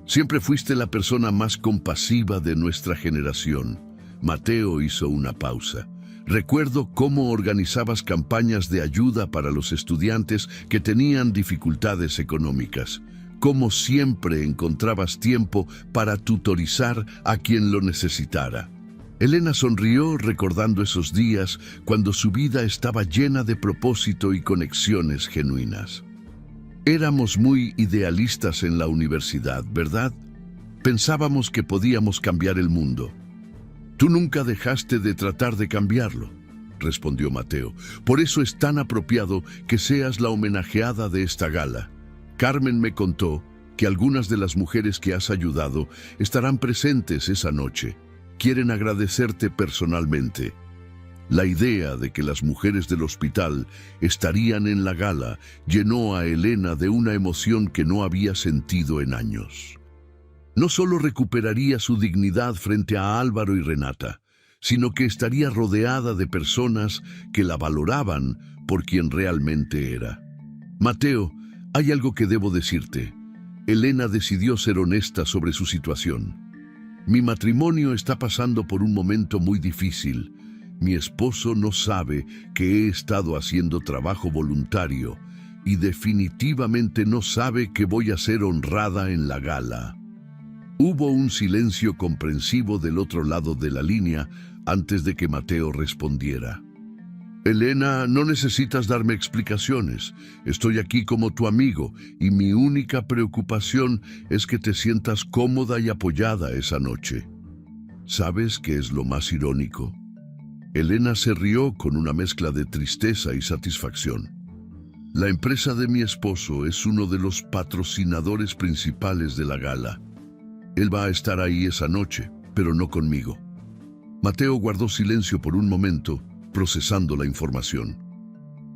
Siempre fuiste la persona más compasiva de nuestra generación». Mateo hizo una pausa. «Recuerdo cómo organizabas campañas de ayuda para los estudiantes que tenían dificultades económicas. Cómo siempre encontrabas tiempo para tutorizar a quien lo necesitara». Elena sonrió recordando esos días cuando su vida estaba llena de propósito y conexiones genuinas. «Éramos muy idealistas en la universidad, ¿verdad? Pensábamos que podíamos cambiar el mundo». «Tú nunca dejaste de tratar de cambiarlo», respondió Mateo. «Por eso es tan apropiado que seas la homenajeada de esta gala. Carmen me contó que algunas de las mujeres que has ayudado estarán presentes esa noche. Quieren agradecerte personalmente». La idea de que las mujeres del hospital estarían en la gala llenó a Elena de una emoción que no había sentido en años. No solo recuperaría su dignidad frente a Álvaro y Renata, sino que estaría rodeada de personas que la valoraban por quien realmente era. «Mateo, hay algo que debo decirte». Elena decidió ser honesta sobre su situación. «Mi matrimonio está pasando por un momento muy difícil. Mi esposo no sabe que he estado haciendo trabajo voluntario y definitivamente no sabe que voy a ser honrada en la gala. Hubo un silencio comprensivo del otro lado de la línea antes de que Mateo respondiera. Elena, no necesitas darme explicaciones. Estoy aquí como tu amigo y mi única preocupación es que te sientas cómoda y apoyada esa noche. ¿Sabes qué es lo más irónico? Elena se rió con una mezcla de tristeza y satisfacción. La empresa de mi esposo es uno de los patrocinadores principales de la gala. Él va a estar ahí esa noche, pero no conmigo. Mateo guardó silencio por un momento, procesando la información.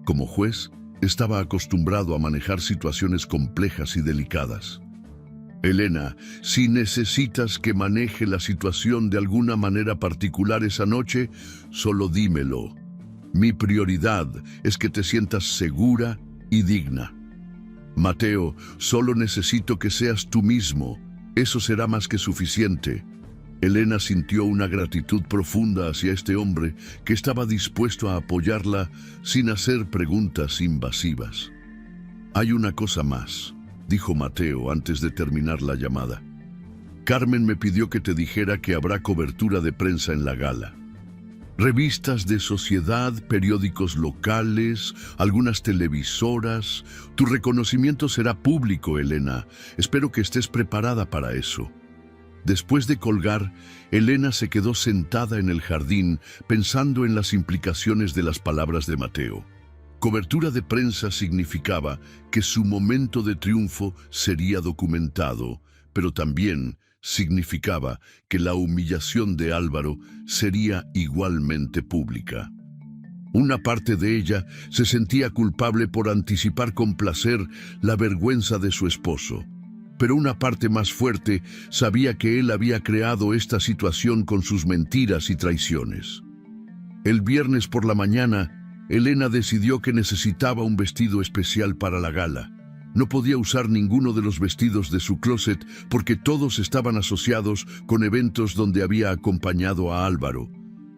Como juez, estaba acostumbrado a manejar situaciones complejas y delicadas. Elena, si necesitas que maneje la situación de alguna manera particular esa noche, solo dímelo. Mi prioridad es que te sientas segura y digna. Mateo, solo necesito que seas tú mismo. Eso será más que suficiente. Elena sintió una gratitud profunda hacia este hombre que estaba dispuesto a apoyarla sin hacer preguntas invasivas. Hay una cosa más, dijo Mateo antes de terminar la llamada. Carmen me pidió que te dijera que habrá cobertura de prensa en la gala. Revistas de sociedad, periódicos locales, algunas televisoras. Tu reconocimiento será público, Elena. Espero que estés preparada para eso. Después de colgar, Elena se quedó sentada en el jardín pensando en las implicaciones de las palabras de Mateo. Cobertura de prensa significaba que su momento de triunfo sería documentado, pero también significaba que la humillación de Álvaro sería igualmente pública. Una parte de ella se sentía culpable por anticipar con placer la vergüenza de su esposo. Pero una parte más fuerte sabía que él había creado esta situación con sus mentiras y traiciones. El viernes por la mañana, Elena decidió que necesitaba un vestido especial para la gala. No podía usar ninguno de los vestidos de su closet porque todos estaban asociados con eventos donde había acompañado a Álvaro,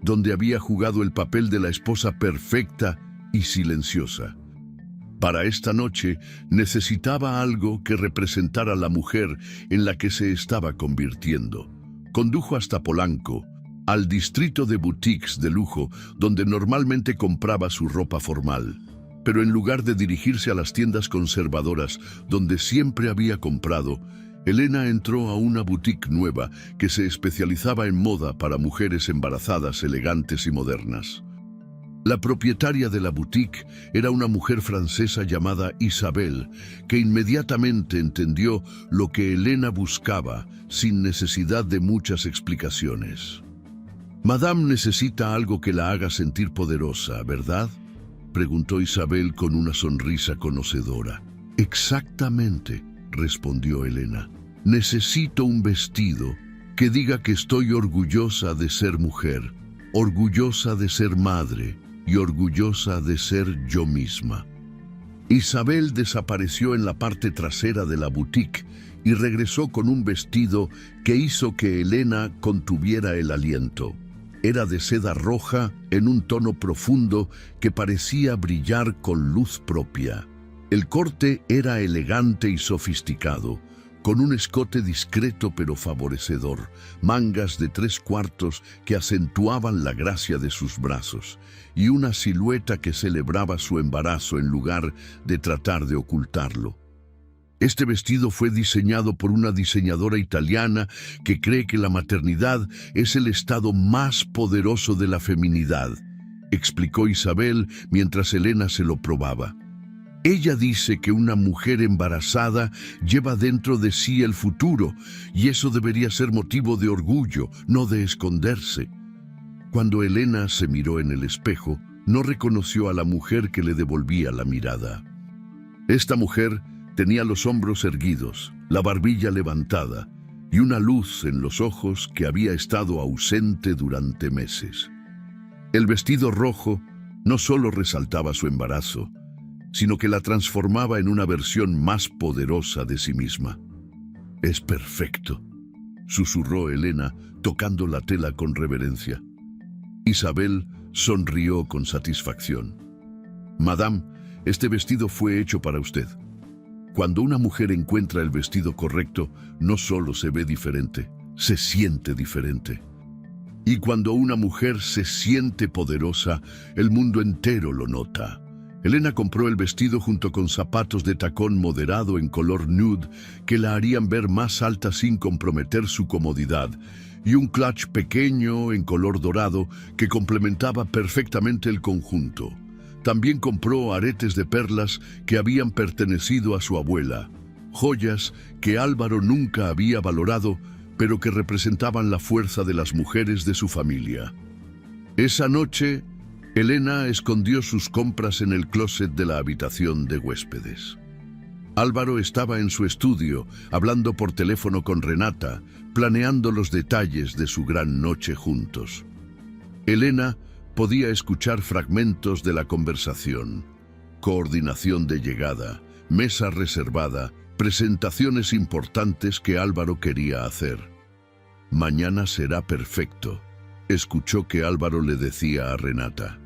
donde había jugado el papel de la esposa perfecta y silenciosa. Para esta noche necesitaba algo que representara la mujer en la que se estaba convirtiendo. Condujo hasta Polanco, al distrito de boutiques de lujo donde normalmente compraba su ropa formal. Pero en lugar de dirigirse a las tiendas conservadoras donde siempre había comprado, Elena entró a una boutique nueva que se especializaba en moda para mujeres embarazadas, elegantes y modernas. La propietaria de la boutique era una mujer francesa llamada Isabel, que inmediatamente entendió lo que Elena buscaba sin necesidad de muchas explicaciones. «Madame necesita algo que la haga sentir poderosa, ¿verdad?», preguntó Isabel con una sonrisa conocedora. «Exactamente», respondió Elena. «Necesito un vestido que diga que estoy orgullosa de ser mujer, orgullosa de ser madre y orgullosa de ser yo misma». Isabel desapareció en la parte trasera de la boutique y regresó con un vestido que hizo que Elena contuviera el aliento. Era de seda roja en un tono profundo que parecía brillar con luz propia. El corte era elegante y sofisticado, con un escote discreto pero favorecedor, mangas de 3/4 que acentuaban la gracia de sus brazos, y una silueta que celebraba su embarazo en lugar de tratar de ocultarlo. Este vestido fue diseñado por una diseñadora italiana que cree que la maternidad es el estado más poderoso de la feminidad, explicó Isabel mientras Elena se lo probaba. Ella dice que una mujer embarazada lleva dentro de sí el futuro y eso debería ser motivo de orgullo, no de esconderse. Cuando Elena se miró en el espejo, no reconoció a la mujer que le devolvía la mirada. Esta mujer tenía los hombros erguidos, la barbilla levantada y una luz en los ojos que había estado ausente durante meses. El vestido rojo no solo resaltaba su embarazo, sino que la transformaba en una versión más poderosa de sí misma. «Es perfecto», susurró Elena, tocando la tela con reverencia. Isabel Sonrió con satisfacción. Madame, este vestido fue hecho para usted. Cuando una mujer encuentra el vestido correcto, no solo se ve diferente, se siente diferente. Y cuando una mujer se siente poderosa, el mundo entero lo nota. Elena compró el vestido junto con zapatos de tacón moderado en color nude que la harían ver más alta sin comprometer su comodidad, y un clutch pequeño en color dorado que complementaba perfectamente el conjunto. También compró aretes de perlas que habían pertenecido a su abuela, joyas que Álvaro nunca había valorado, pero que representaban la fuerza de las mujeres de su familia. Esa noche, Elena escondió sus compras en el closet de la habitación de huéspedes. Álvaro estaba en su estudio, hablando por teléfono con Renata, planeando los detalles de su gran noche juntos. Elena podía escuchar fragmentos de la conversación: coordinación de llegada, mesa reservada, presentaciones importantes que Álvaro quería hacer. Mañana será perfecto, escuchó que Álvaro le decía a Renata.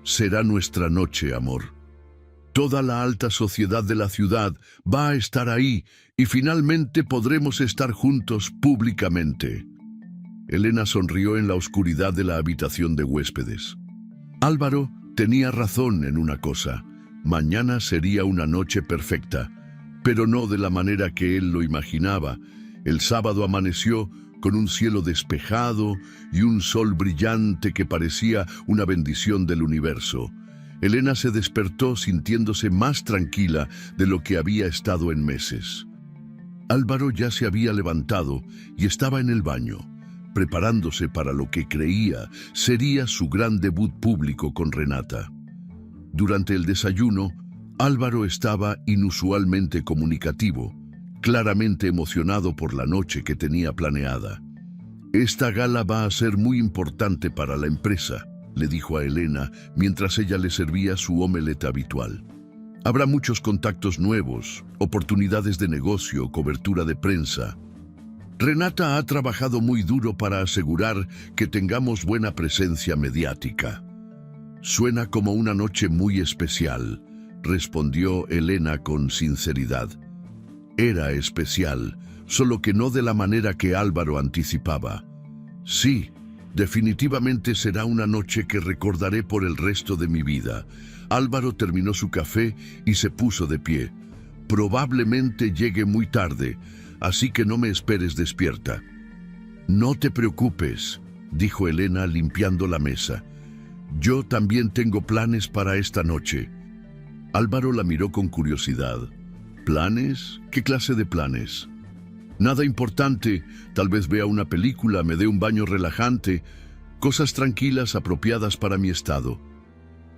Será nuestra noche, amor. Toda la alta sociedad de la ciudad va a estar ahí y finalmente podremos estar juntos públicamente. Elena sonrió en la oscuridad de la habitación de huéspedes. Álvaro tenía razón en una cosa: mañana sería una noche perfecta, pero no de la manera que él lo imaginaba. El sábado amaneció con un cielo despejado y un sol brillante que parecía una bendición del universo. Elena se despertó sintiéndose más tranquila de lo que había estado en meses. Álvaro ya se había levantado y estaba en el baño, preparándose para lo que creía sería su gran debut público con Renata. Durante el desayuno, Álvaro estaba inusualmente comunicativo, claramente emocionado por la noche que tenía planeada. Esta gala va a ser muy importante para la empresa, le dijo a Elena mientras ella le servía su omelette habitual. Habrá muchos contactos nuevos, oportunidades de negocio, cobertura de prensa. Renata ha trabajado muy duro para asegurar que tengamos buena presencia mediática. Suena como una noche muy especial, respondió Elena con sinceridad. Era especial, solo que no de la manera que Álvaro anticipaba. Sí, definitivamente será una noche que recordaré por el resto de mi vida. Álvaro terminó su café y se puso de pie. Probablemente llegue muy tarde, así que no me esperes despierta. No te preocupes, dijo Elena limpiando la mesa. Yo también tengo planes para esta noche. Álvaro la miró con curiosidad. ¿Planes? ¿Qué clase de planes? Nada importante, tal vez vea una película, me dé un baño relajante, cosas tranquilas apropiadas para mi estado.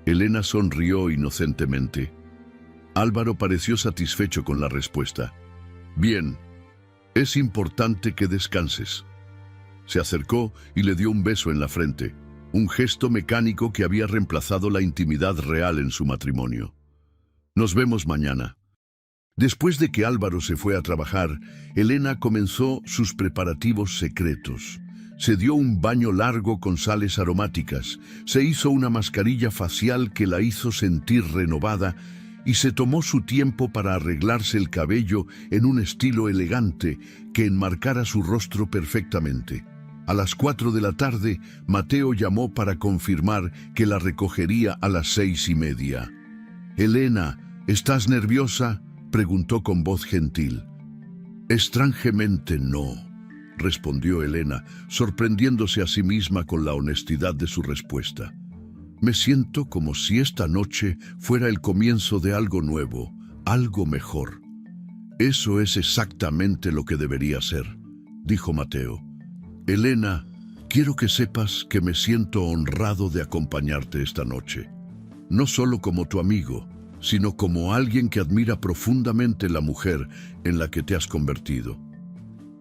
Elena sonrió inocentemente. Álvaro pareció satisfecho con la respuesta. Bien, es importante que descanses. Se acercó y le dio un beso en la frente, un gesto mecánico que había reemplazado la intimidad real en su matrimonio. Nos vemos mañana. Después de que Álvaro se fue a trabajar, Elena comenzó sus preparativos secretos. Se dio un baño largo con sales aromáticas, se hizo una mascarilla facial que la hizo sentir renovada y se tomó su tiempo para arreglarse el cabello en un estilo elegante que enmarcara su rostro perfectamente. A las 4 de la tarde, Mateo llamó para confirmar que la recogería a las 6:30. «Elena, ¿estás nerviosa?», preguntó con voz gentil. «Extrañamente no», respondió Elena, sorprendiéndose a sí misma con la honestidad de su respuesta. «Me siento como si esta noche fuera el comienzo de algo nuevo, algo mejor». «Eso es exactamente lo que debería ser», dijo Mateo. «Elena, quiero que sepas que me siento honrado de acompañarte esta noche, no solo como tu amigo, sino como alguien que admira profundamente la mujer en la que te has convertido».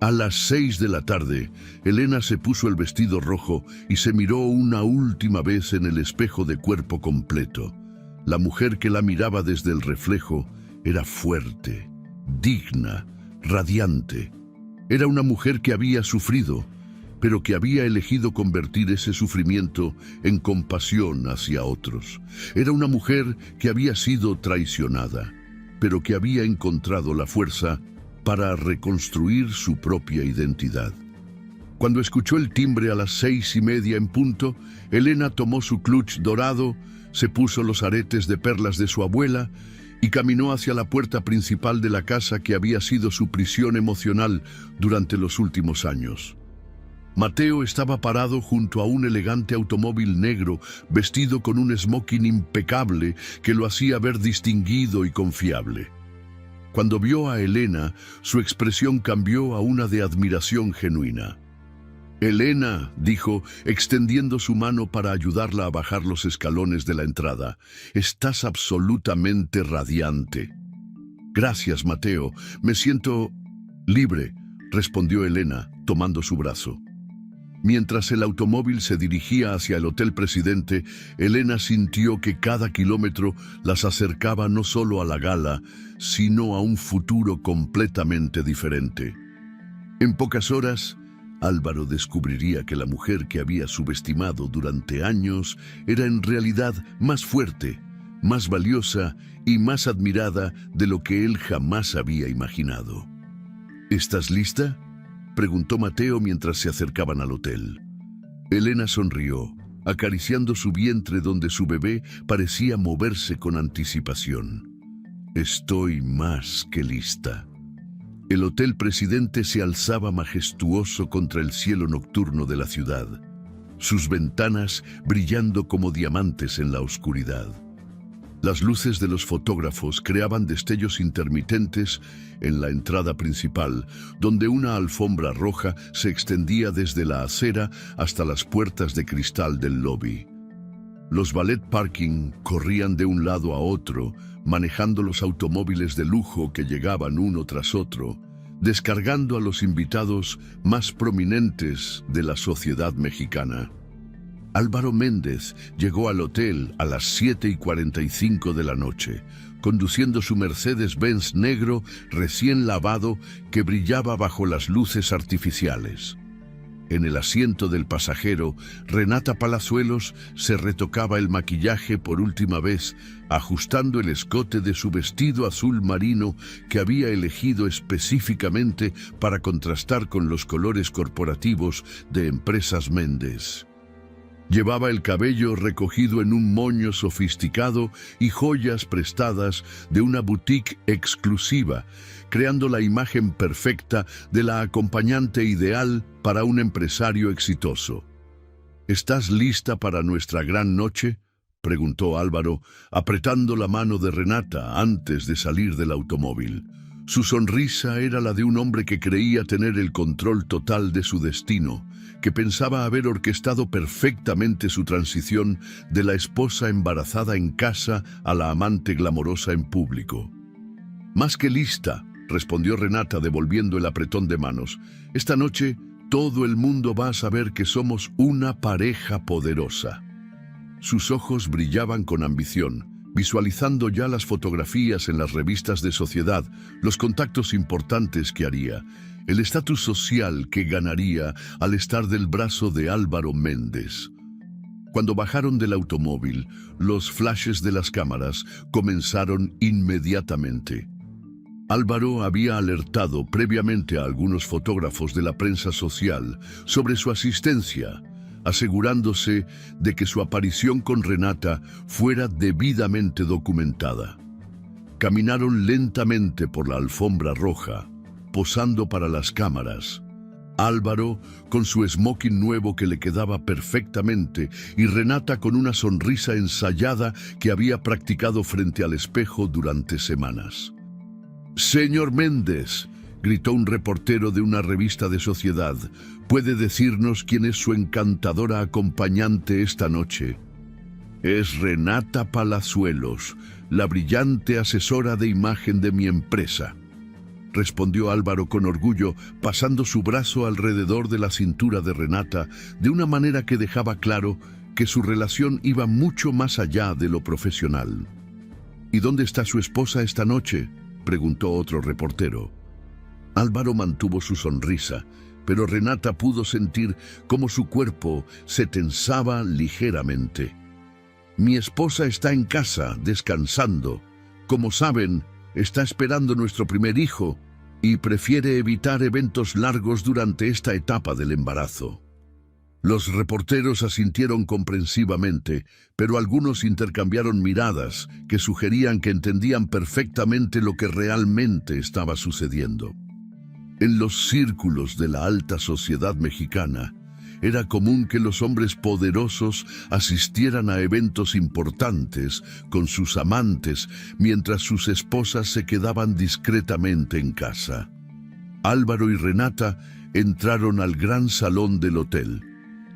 A las 6 de la tarde, Elena se puso el vestido rojo y se miró una última vez en el espejo de cuerpo completo. La mujer que la miraba desde el reflejo era fuerte, digna, radiante. Era una mujer que había sufrido, pero que había elegido convertir ese sufrimiento en compasión hacia otros. Era una mujer que había sido traicionada, pero que había encontrado la fuerza para reconstruir su propia identidad. Cuando escuchó el timbre a las 6:30 en punto, Elena tomó su clutch dorado, se puso los aretes de perlas de su abuela y caminó hacia la puerta principal de la casa que había sido su prisión emocional durante los últimos años. Mateo estaba parado junto a un elegante automóvil negro, vestido con un smoking impecable que lo hacía ver distinguido y confiable. Cuando vio a Elena, su expresión cambió a una de admiración genuina. «Elena», dijo, extendiendo su mano para ayudarla a bajar los escalones de la entrada, «estás absolutamente radiante». «Gracias, Mateo. Me siento libre», respondió Elena, tomando su brazo. Mientras el automóvil se dirigía hacia el Hotel Presidente, Elena sintió que cada kilómetro las acercaba no solo a la gala, sino a un futuro completamente diferente. En pocas horas, Álvaro descubriría que la mujer que había subestimado durante años era en realidad más fuerte, más valiosa y más admirada de lo que él jamás había imaginado. «¿Estás lista?», preguntó Mateo mientras se acercaban al hotel. Elena sonrió, acariciando su vientre donde su bebé parecía moverse con anticipación. «Estoy más que lista». El Hotel Presidente se alzaba majestuoso contra el cielo nocturno de la ciudad, sus ventanas brillando como diamantes en la oscuridad. Las luces de los fotógrafos creaban destellos intermitentes en la entrada principal, donde una alfombra roja se extendía desde la acera hasta las puertas de cristal del lobby. Los valet parking corrían de un lado a otro, manejando los automóviles de lujo que llegaban uno tras otro, descargando a los invitados más prominentes de la sociedad mexicana. Álvaro Méndez llegó al hotel a las 7:45 de la noche, conduciendo su Mercedes-Benz negro recién lavado que brillaba bajo las luces artificiales. En el asiento del pasajero, Renata Palazuelos se retocaba el maquillaje por última vez, ajustando el escote de su vestido azul marino que había elegido específicamente para contrastar con los colores corporativos de Empresas Méndez. Llevaba el cabello recogido en un moño sofisticado y joyas prestadas de una boutique exclusiva, creando la imagen perfecta de la acompañante ideal para un empresario exitoso. ¿Estás lista para nuestra gran noche?, preguntó Álvaro, apretando la mano de Renata antes de salir del automóvil. Su sonrisa era la de un hombre que creía tener el control total de su destino, que pensaba haber orquestado perfectamente su transición de la esposa embarazada en casa a la amante glamorosa en público. «Más que lista», respondió Renata devolviendo el apretón de manos. «Esta noche todo el mundo va a saber que somos una pareja poderosa». Sus ojos brillaban con ambición, visualizando ya las fotografías en las revistas de sociedad, los contactos importantes que haría, el estatus social que ganaría al estar del brazo de Álvaro Méndez. Cuando bajaron del automóvil, los flashes de las cámaras comenzaron inmediatamente. Álvaro había alertado previamente a algunos fotógrafos de la prensa social sobre su asistencia, asegurándose de que su aparición con Renata fuera debidamente documentada. Caminaron lentamente por la alfombra roja, posando para las cámaras. Álvaro con su smoking nuevo que le quedaba perfectamente y Renata con una sonrisa ensayada que había practicado frente al espejo durante semanas. «Señor Méndez», gritó un reportero de una revista de sociedad, «¿puede decirnos quién es su encantadora acompañante esta noche?» «Es Renata Palazuelos, la brillante asesora de imagen de mi empresa», respondió Álvaro con orgullo, pasando su brazo alrededor de la cintura de Renata de una manera que dejaba claro que su relación iba mucho más allá de lo profesional. «¿Y dónde está su esposa esta noche?», preguntó otro reportero. Álvaro mantuvo su sonrisa, pero Renata pudo sentir cómo su cuerpo se tensaba ligeramente. Mi esposa está en casa, descansando. Como saben, está esperando nuestro primer hijo y prefiere evitar eventos largos durante esta etapa del embarazo. Los reporteros asintieron comprensivamente, pero algunos intercambiaron miradas que sugerían que entendían perfectamente lo que realmente estaba sucediendo. En los círculos de la alta sociedad mexicana, era común que los hombres poderosos asistieran a eventos importantes con sus amantes mientras sus esposas se quedaban discretamente en casa. Álvaro y Renata entraron al gran salón del hotel,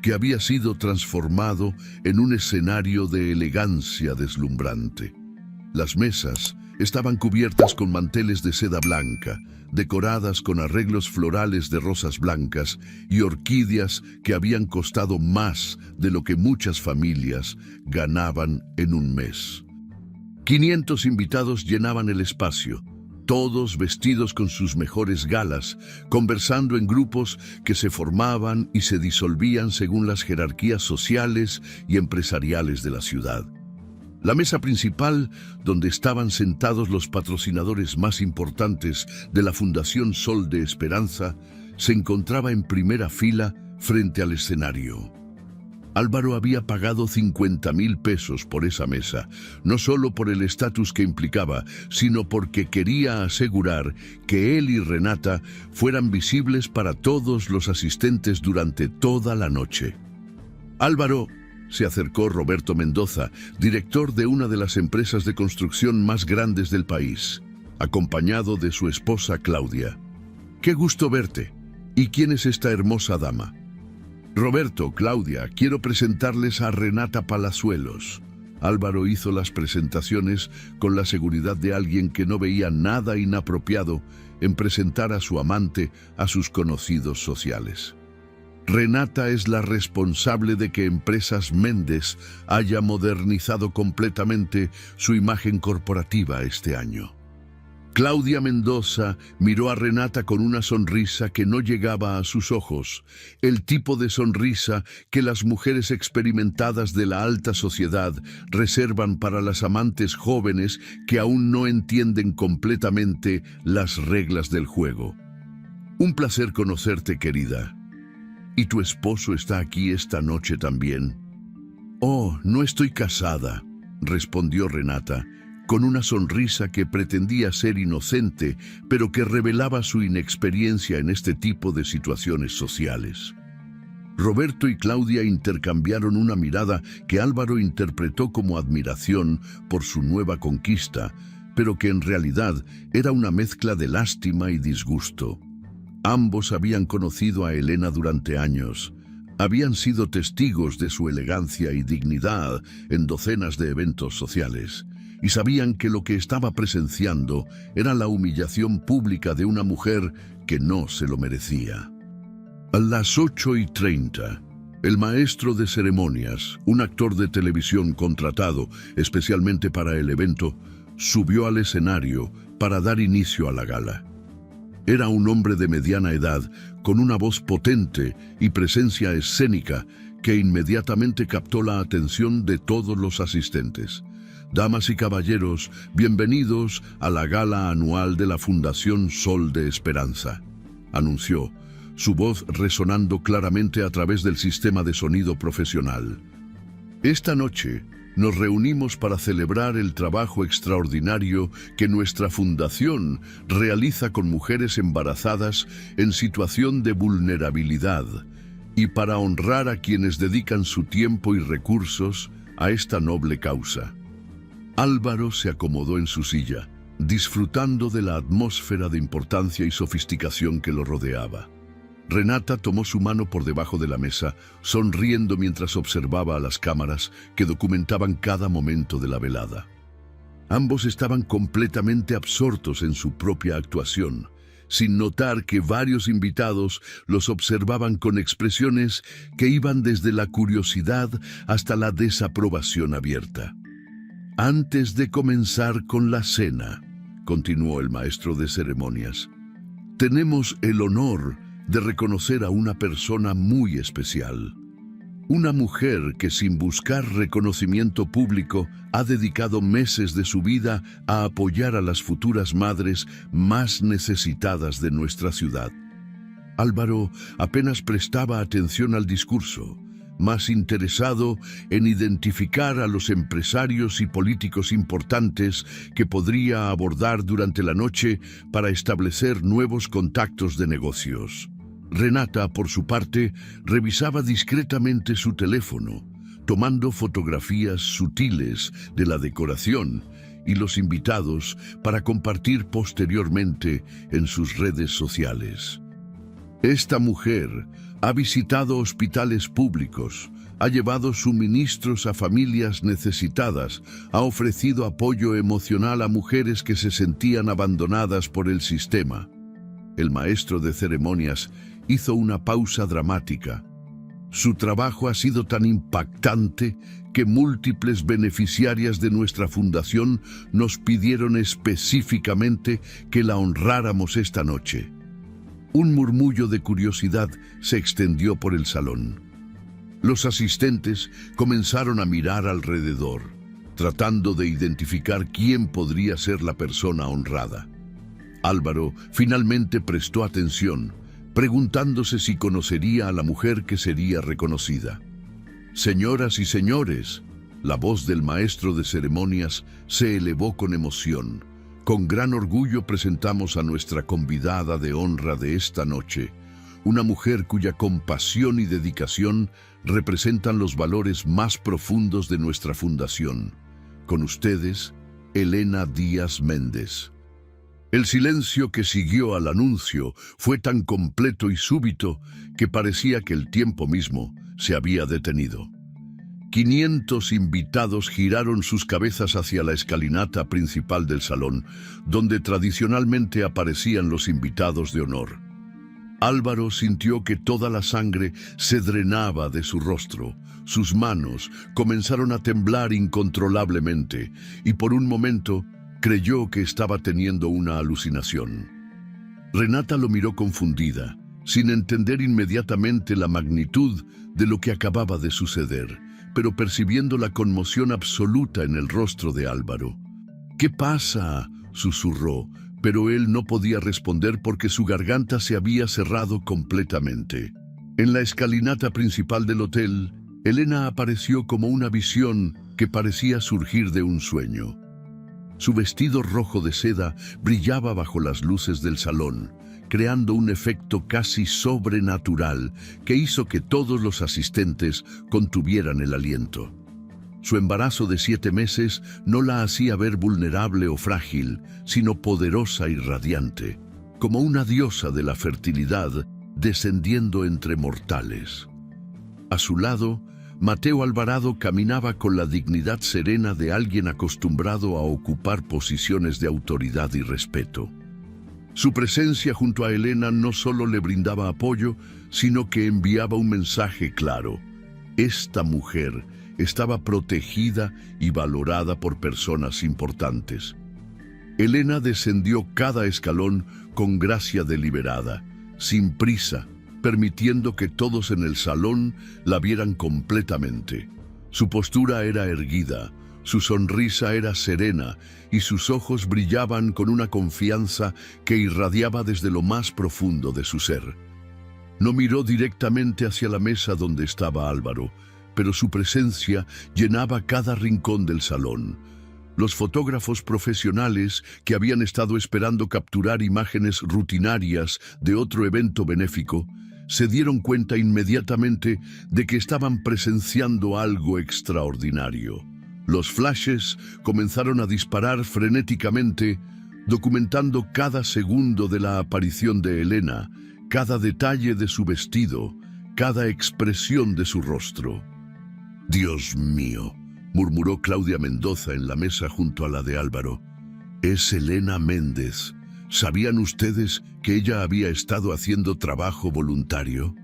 que había sido transformado en un escenario de elegancia deslumbrante. Las mesas estaban cubiertas con manteles de seda blanca, decoradas con arreglos florales de rosas blancas y orquídeas que habían costado más de lo que muchas familias ganaban en un mes. 500 invitados llenaban el espacio, todos vestidos con sus mejores galas, conversando en grupos que se formaban y se disolvían según las jerarquías sociales y empresariales de la ciudad. La mesa principal, donde estaban sentados los patrocinadores más importantes de la Fundación Sol de Esperanza, se encontraba en primera fila frente al escenario. Álvaro había pagado 50,000 pesos por esa mesa, no solo por el estatus que implicaba, sino porque quería asegurar que él y Renata fueran visibles para todos los asistentes durante toda la noche. Álvaro, se acercó Roberto Mendoza, director de una de las empresas de construcción más grandes del país, acompañado de su esposa Claudia. «Qué gusto verte. ¿Y quién es esta hermosa dama?» «Roberto, Claudia, quiero presentarles a Renata Palazuelos». Álvaro hizo las presentaciones con la seguridad de alguien que no veía nada inapropiado en presentar a su amante a sus conocidos sociales. Renata es la responsable de que Empresas Méndez haya modernizado completamente su imagen corporativa este año. Claudia Mendoza miró a Renata con una sonrisa que no llegaba a sus ojos, el tipo de sonrisa que las mujeres experimentadas de la alta sociedad reservan para las amantes jóvenes que aún no entienden completamente las reglas del juego. «Un placer conocerte, querida. ¿Y tu esposo está aquí esta noche también?» «Oh, no estoy casada», respondió Renata, con una sonrisa que pretendía ser inocente, pero que revelaba su inexperiencia en este tipo de situaciones sociales. Roberto y Claudia intercambiaron una mirada que Álvaro interpretó como admiración por su nueva conquista, pero que en realidad era una mezcla de lástima y disgusto. Ambos habían conocido a Elena durante años. Habían sido testigos de su elegancia y dignidad en docenas de eventos sociales, y sabían que lo que estaba presenciando era la humillación pública de una mujer que no se lo merecía. A las 8:30, el maestro de ceremonias, un actor de televisión contratado especialmente para el evento, subió al escenario para dar inicio a la gala. Era un hombre de mediana edad, con una voz potente y presencia escénica que inmediatamente captó la atención de todos los asistentes. «Damas y caballeros, bienvenidos a la gala anual de la Fundación Sol de Esperanza», anunció, su voz resonando claramente a través del sistema de sonido profesional. «Esta noche nos reunimos para celebrar el trabajo extraordinario que nuestra fundación realiza con mujeres embarazadas en situación de vulnerabilidad y para honrar a quienes dedican su tiempo y recursos a esta noble causa». Álvaro se acomodó en su silla, disfrutando de la atmósfera de importancia y sofisticación que lo rodeaba. Renata tomó su mano por debajo de la mesa, sonriendo mientras observaba a las cámaras que documentaban cada momento de la velada. Ambos estaban completamente absortos en su propia actuación, sin notar que varios invitados los observaban con expresiones que iban desde la curiosidad hasta la desaprobación abierta. «Antes de comenzar con la cena», continuó el maestro de ceremonias, «tenemos el honor de reconocer a una persona muy especial. Una mujer que sin buscar reconocimiento público ha dedicado meses de su vida a apoyar a las futuras madres más necesitadas de nuestra ciudad. Álvaro apenas prestaba atención al discurso, más interesado en identificar a los empresarios y políticos importantes que podría abordar durante la noche para establecer nuevos contactos de negocios. Renata, por su parte, revisaba discretamente su teléfono, tomando fotografías sutiles de la decoración y los invitados para compartir posteriormente en sus redes sociales. Esta mujer ha visitado hospitales públicos, ha llevado suministros a familias necesitadas, ha ofrecido apoyo emocional a mujeres que se sentían abandonadas por el sistema. El maestro de ceremonias hizo una pausa dramática. Su trabajo ha sido tan impactante que múltiples beneficiarias de nuestra fundación nos pidieron específicamente que la honráramos esta noche. Un murmullo de curiosidad se extendió por el salón. Los asistentes comenzaron a mirar alrededor, tratando de identificar quién podría ser la persona honrada. Álvaro finalmente prestó atención, preguntándose si conocería a la mujer que sería reconocida. Señoras y señores, la voz del maestro de ceremonias se elevó con emoción. Con gran orgullo presentamos a nuestra convidada de honra de esta noche, una mujer cuya compasión y dedicación representan los valores más profundos de nuestra fundación. Con ustedes, Elena Díaz Méndez. El silencio que siguió al anuncio fue tan completo y súbito que parecía que el tiempo mismo se había detenido. 500 invitados giraron sus cabezas hacia la escalinata principal del salón, donde tradicionalmente aparecían los invitados de honor. Álvaro sintió que toda la sangre se drenaba de su rostro. Sus manos comenzaron a temblar incontrolablemente y por un momento creyó que estaba teniendo una alucinación. Renata lo miró confundida, sin entender inmediatamente la magnitud de lo que acababa de suceder, pero percibiendo la conmoción absoluta en el rostro de Álvaro. «¿Qué pasa?», susurró, pero él no podía responder porque su garganta se había cerrado completamente. En la escalinata principal del hotel, Elena apareció como una visión que parecía surgir de un sueño. Su vestido rojo de seda brillaba bajo las luces del salón, creando un efecto casi sobrenatural que hizo que todos los asistentes contuvieran el aliento. Su embarazo de 7 meses no la hacía ver vulnerable o frágil, sino poderosa y radiante, como una diosa de la fertilidad descendiendo entre mortales. A su lado, Mateo Alvarado caminaba con la dignidad serena de alguien acostumbrado a ocupar posiciones de autoridad y respeto. Su presencia junto a Elena no solo le brindaba apoyo, sino que enviaba un mensaje claro. Esta mujer estaba protegida y valorada por personas importantes. Elena descendió cada escalón con gracia deliberada, sin prisa, permitiendo que todos en el salón la vieran completamente. Su postura era erguida, su sonrisa era serena y sus ojos brillaban con una confianza que irradiaba desde lo más profundo de su ser. No miró directamente hacia la mesa donde estaba Álvaro, pero su presencia llenaba cada rincón del salón. Los fotógrafos profesionales que habían estado esperando capturar imágenes rutinarias de otro evento benéfico se dieron cuenta inmediatamente de que estaban presenciando algo extraordinario. Los flashes comenzaron a disparar frenéticamente, documentando cada segundo de la aparición de Elena, cada detalle de su vestido, cada expresión de su rostro. «Dios mío», murmuró Claudia Mendoza en la mesa junto a la de Álvaro. «Es Elena Méndez. ¿Sabían ustedes que ella había estado haciendo trabajo voluntario?»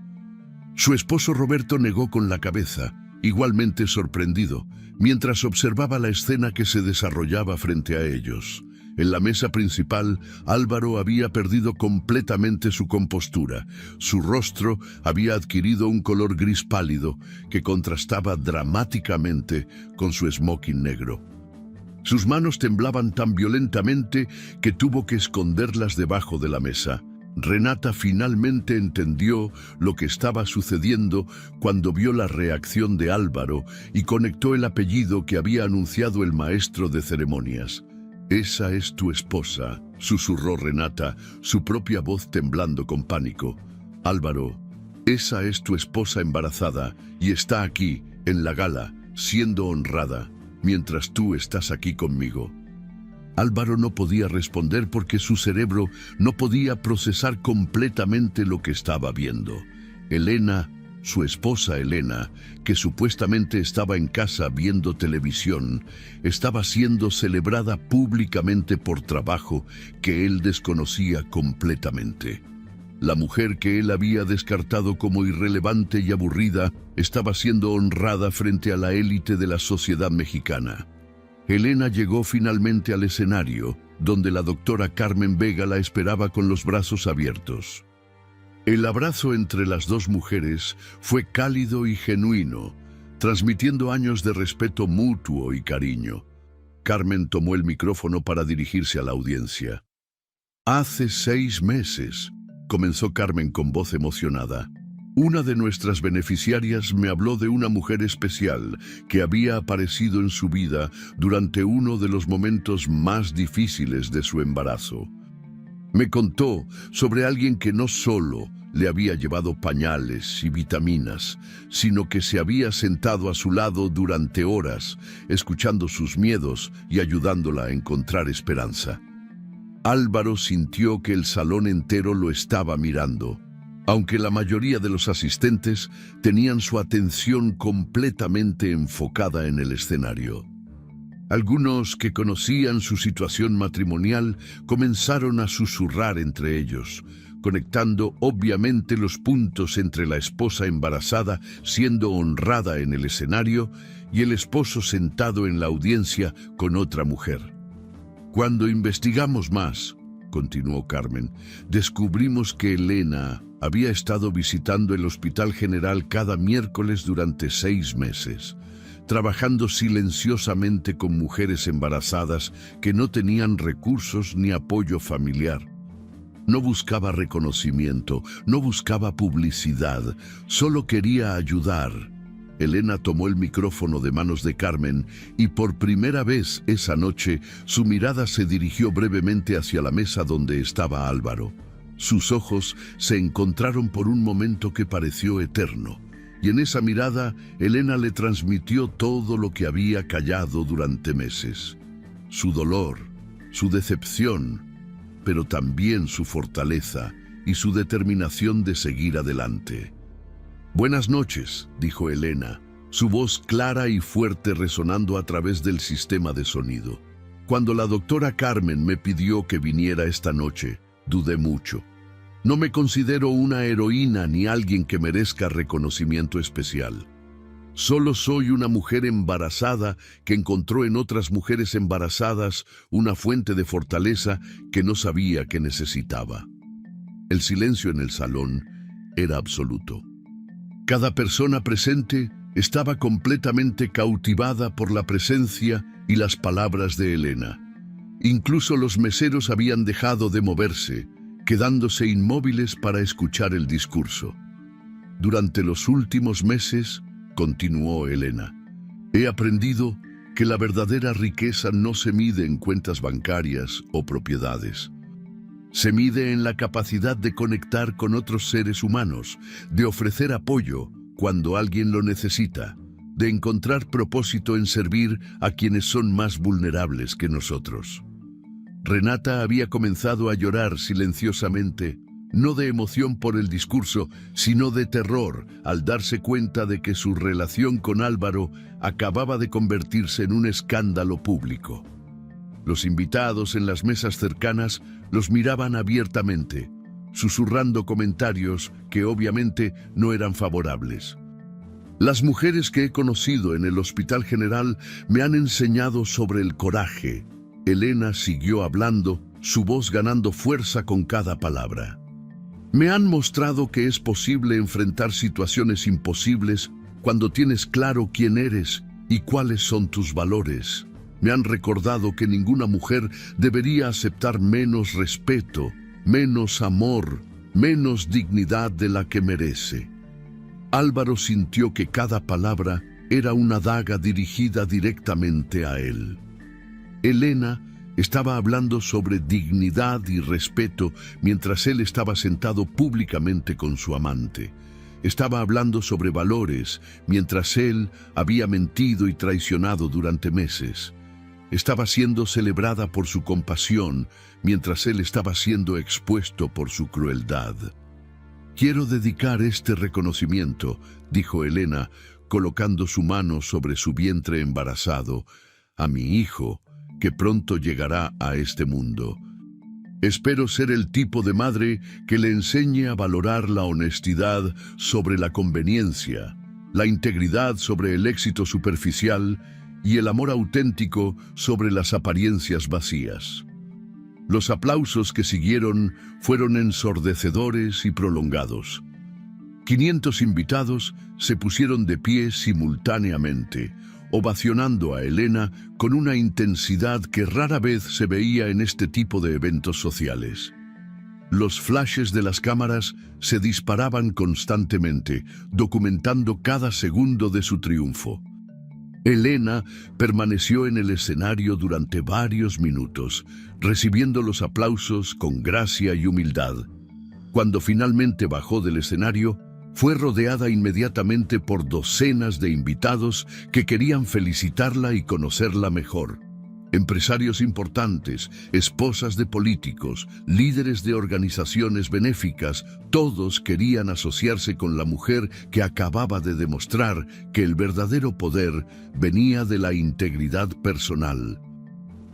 Su esposo Roberto negó con la cabeza, igualmente sorprendido, mientras observaba la escena que se desarrollaba frente a ellos. En la mesa principal, Álvaro había perdido completamente su compostura. Su rostro había adquirido un color gris pálido que contrastaba dramáticamente con su smoking negro. Sus manos temblaban tan violentamente que tuvo que esconderlas debajo de la mesa. Renata finalmente entendió lo que estaba sucediendo cuando vio la reacción de Álvaro y conectó el apellido que había anunciado el maestro de ceremonias. «Esa es tu esposa», susurró Renata, su propia voz temblando con pánico. «Álvaro, esa es tu esposa embarazada y está aquí, en la gala, siendo honrada, mientras tú estás aquí conmigo». Álvaro no podía responder porque su cerebro no podía procesar completamente lo que estaba viendo. Elena, su esposa Elena, que supuestamente estaba en casa viendo televisión, estaba siendo celebrada públicamente por trabajo que él desconocía completamente. La mujer que él había descartado como irrelevante y aburrida estaba siendo honrada frente a la élite de la sociedad mexicana. Elena llegó finalmente al escenario, donde la doctora Carmen Vega la esperaba con los brazos abiertos. El abrazo entre las dos mujeres fue cálido y genuino, transmitiendo años de respeto mutuo y cariño. Carmen tomó el micrófono para dirigirse a la audiencia. «Hace 6 meses», comenzó Carmen con voz emocionada, «una de nuestras beneficiarias me habló de una mujer especial que había aparecido en su vida durante uno de los momentos más difíciles de su embarazo. Me contó sobre alguien que no solo le había llevado pañales y vitaminas, sino que se había sentado a su lado durante horas, escuchando sus miedos y ayudándola a encontrar esperanza». Álvaro sintió que el salón entero lo estaba mirando, aunque la mayoría de los asistentes tenían su atención completamente enfocada en el escenario. Algunos que conocían su situación matrimonial comenzaron a susurrar entre ellos, conectando obviamente los puntos entre la esposa embarazada siendo honrada en el escenario y el esposo sentado en la audiencia con otra mujer. «Cuando investigamos más», continuó Carmen, «descubrimos que Elena había estado visitando el Hospital General cada miércoles durante 6 meses, trabajando silenciosamente con mujeres embarazadas que no tenían recursos ni apoyo familiar. No buscaba reconocimiento, no buscaba publicidad, solo quería ayudar». Elena tomó el micrófono de manos de Carmen y por primera vez esa noche su mirada se dirigió brevemente hacia la mesa donde estaba Álvaro. Sus ojos se encontraron por un momento que pareció eterno, y en esa mirada Elena le transmitió todo lo que había callado durante meses. Su dolor, su decepción, pero también su fortaleza y su determinación de seguir adelante. «Buenas noches», dijo Elena, su voz clara y fuerte resonando a través del sistema de sonido. «Cuando la doctora Carmen me pidió que viniera esta noche, dudé mucho. No me considero una heroína ni alguien que merezca reconocimiento especial. Solo soy una mujer embarazada que encontró en otras mujeres embarazadas una fuente de fortaleza que no sabía que necesitaba». El silencio en el salón era absoluto. Cada persona presente estaba completamente cautivada por la presencia y las palabras de Elena. Incluso los meseros habían dejado de moverse, quedándose inmóviles para escuchar el discurso. «Durante los últimos meses», continuó Elena, «he aprendido que la verdadera riqueza no se mide en cuentas bancarias o propiedades. Se mide en la capacidad de conectar con otros seres humanos, de ofrecer apoyo cuando alguien lo necesita, de encontrar propósito en servir a quienes son más vulnerables que nosotros». Renata había comenzado a llorar silenciosamente, no de emoción por el discurso, sino de terror al darse cuenta de que su relación con Álvaro acababa de convertirse en un escándalo público. Los invitados en las mesas cercanas los miraban abiertamente, susurrando comentarios que obviamente no eran favorables. «Las mujeres que he conocido en el Hospital General me han enseñado sobre el coraje», Elena siguió hablando, su voz ganando fuerza con cada palabra. Me han mostrado que es posible enfrentar situaciones imposibles cuando tienes claro quién eres y cuáles son tus valores. Me han recordado que ninguna mujer debería aceptar menos respeto, menos amor, menos dignidad de la que merece. Álvaro sintió que cada palabra era una daga dirigida directamente a él. Elena estaba hablando sobre dignidad y respeto mientras él estaba sentado públicamente con su amante. Estaba hablando sobre valores mientras él había mentido y traicionado durante meses. Estaba siendo celebrada por su compasión mientras él estaba siendo expuesto por su crueldad. Quiero dedicar este reconocimiento, dijo Elena, colocando su mano sobre su vientre embarazado, a mi hijo, que pronto llegará a este mundo. Espero ser el tipo de madre que le enseñe a valorar la honestidad sobre la conveniencia, la integridad sobre el éxito superficial y el amor auténtico sobre las apariencias vacías. Los aplausos que siguieron fueron ensordecedores y prolongados. 500 invitados se pusieron de pie simultáneamente, ovacionando a Elena con una intensidad que rara vez se veía en este tipo de eventos sociales. Los flashes de las cámaras se disparaban constantemente, documentando cada segundo de su triunfo. Elena permaneció en el escenario durante varios minutos, recibiendo los aplausos con gracia y humildad. Cuando finalmente bajó del escenario, fue rodeada inmediatamente por docenas de invitados que querían felicitarla y conocerla mejor. Empresarios importantes, esposas de políticos, líderes de organizaciones benéficas, todos querían asociarse con la mujer que acababa de demostrar que el verdadero poder venía de la integridad personal.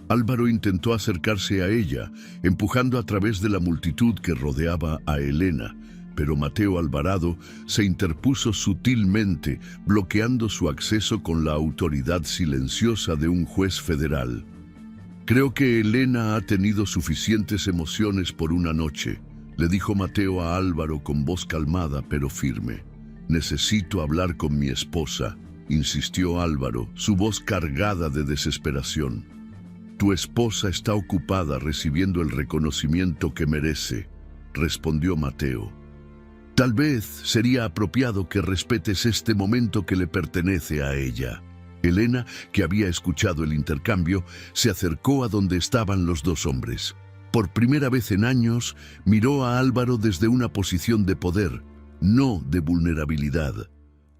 Álvaro intentó acercarse a ella, empujando a través de la multitud que rodeaba a Elena, pero Mateo Alvarado se interpuso sutilmente, bloqueando su acceso con la autoridad silenciosa de un juez federal. Creo que Elena ha tenido suficientes emociones por una noche, le dijo Mateo a Álvaro con voz calmada pero firme. Necesito hablar con mi esposa, insistió Álvaro, su voz cargada de desesperación. Tu esposa está ocupada recibiendo el reconocimiento que merece, respondió Mateo. Tal vez sería apropiado que respetes este momento que le pertenece a ella. Elena, que había escuchado el intercambio, se acercó a donde estaban los dos hombres. Por primera vez en años, miró a Álvaro desde una posición de poder, no de vulnerabilidad.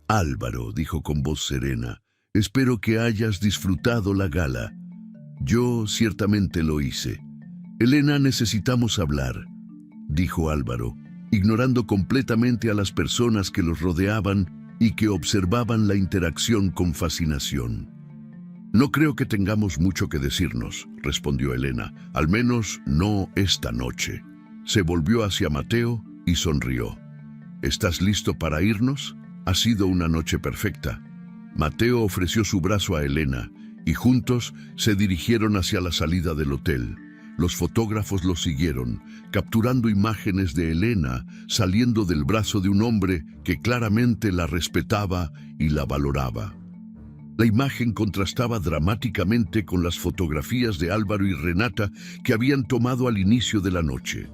Álvaro, dijo con voz serena, espero que hayas disfrutado la gala. Yo ciertamente lo hice. Elena, necesitamos hablar, dijo Álvaro, ignorando completamente a las personas que los rodeaban y que observaban la interacción con fascinación. No creo que tengamos mucho que decirnos, respondió Elena, al menos no esta noche. Se volvió hacia Mateo y sonrió. ¿Estás listo para irnos? Ha sido una noche perfecta. Mateo ofreció su brazo a Elena y juntos se dirigieron hacia la salida del hotel. Los fotógrafos los siguieron, capturando imágenes de Elena saliendo del brazo de un hombre que claramente la respetaba y la valoraba. La imagen contrastaba dramáticamente con las fotografías de Álvaro y Renata que habían tomado al inicio de la noche.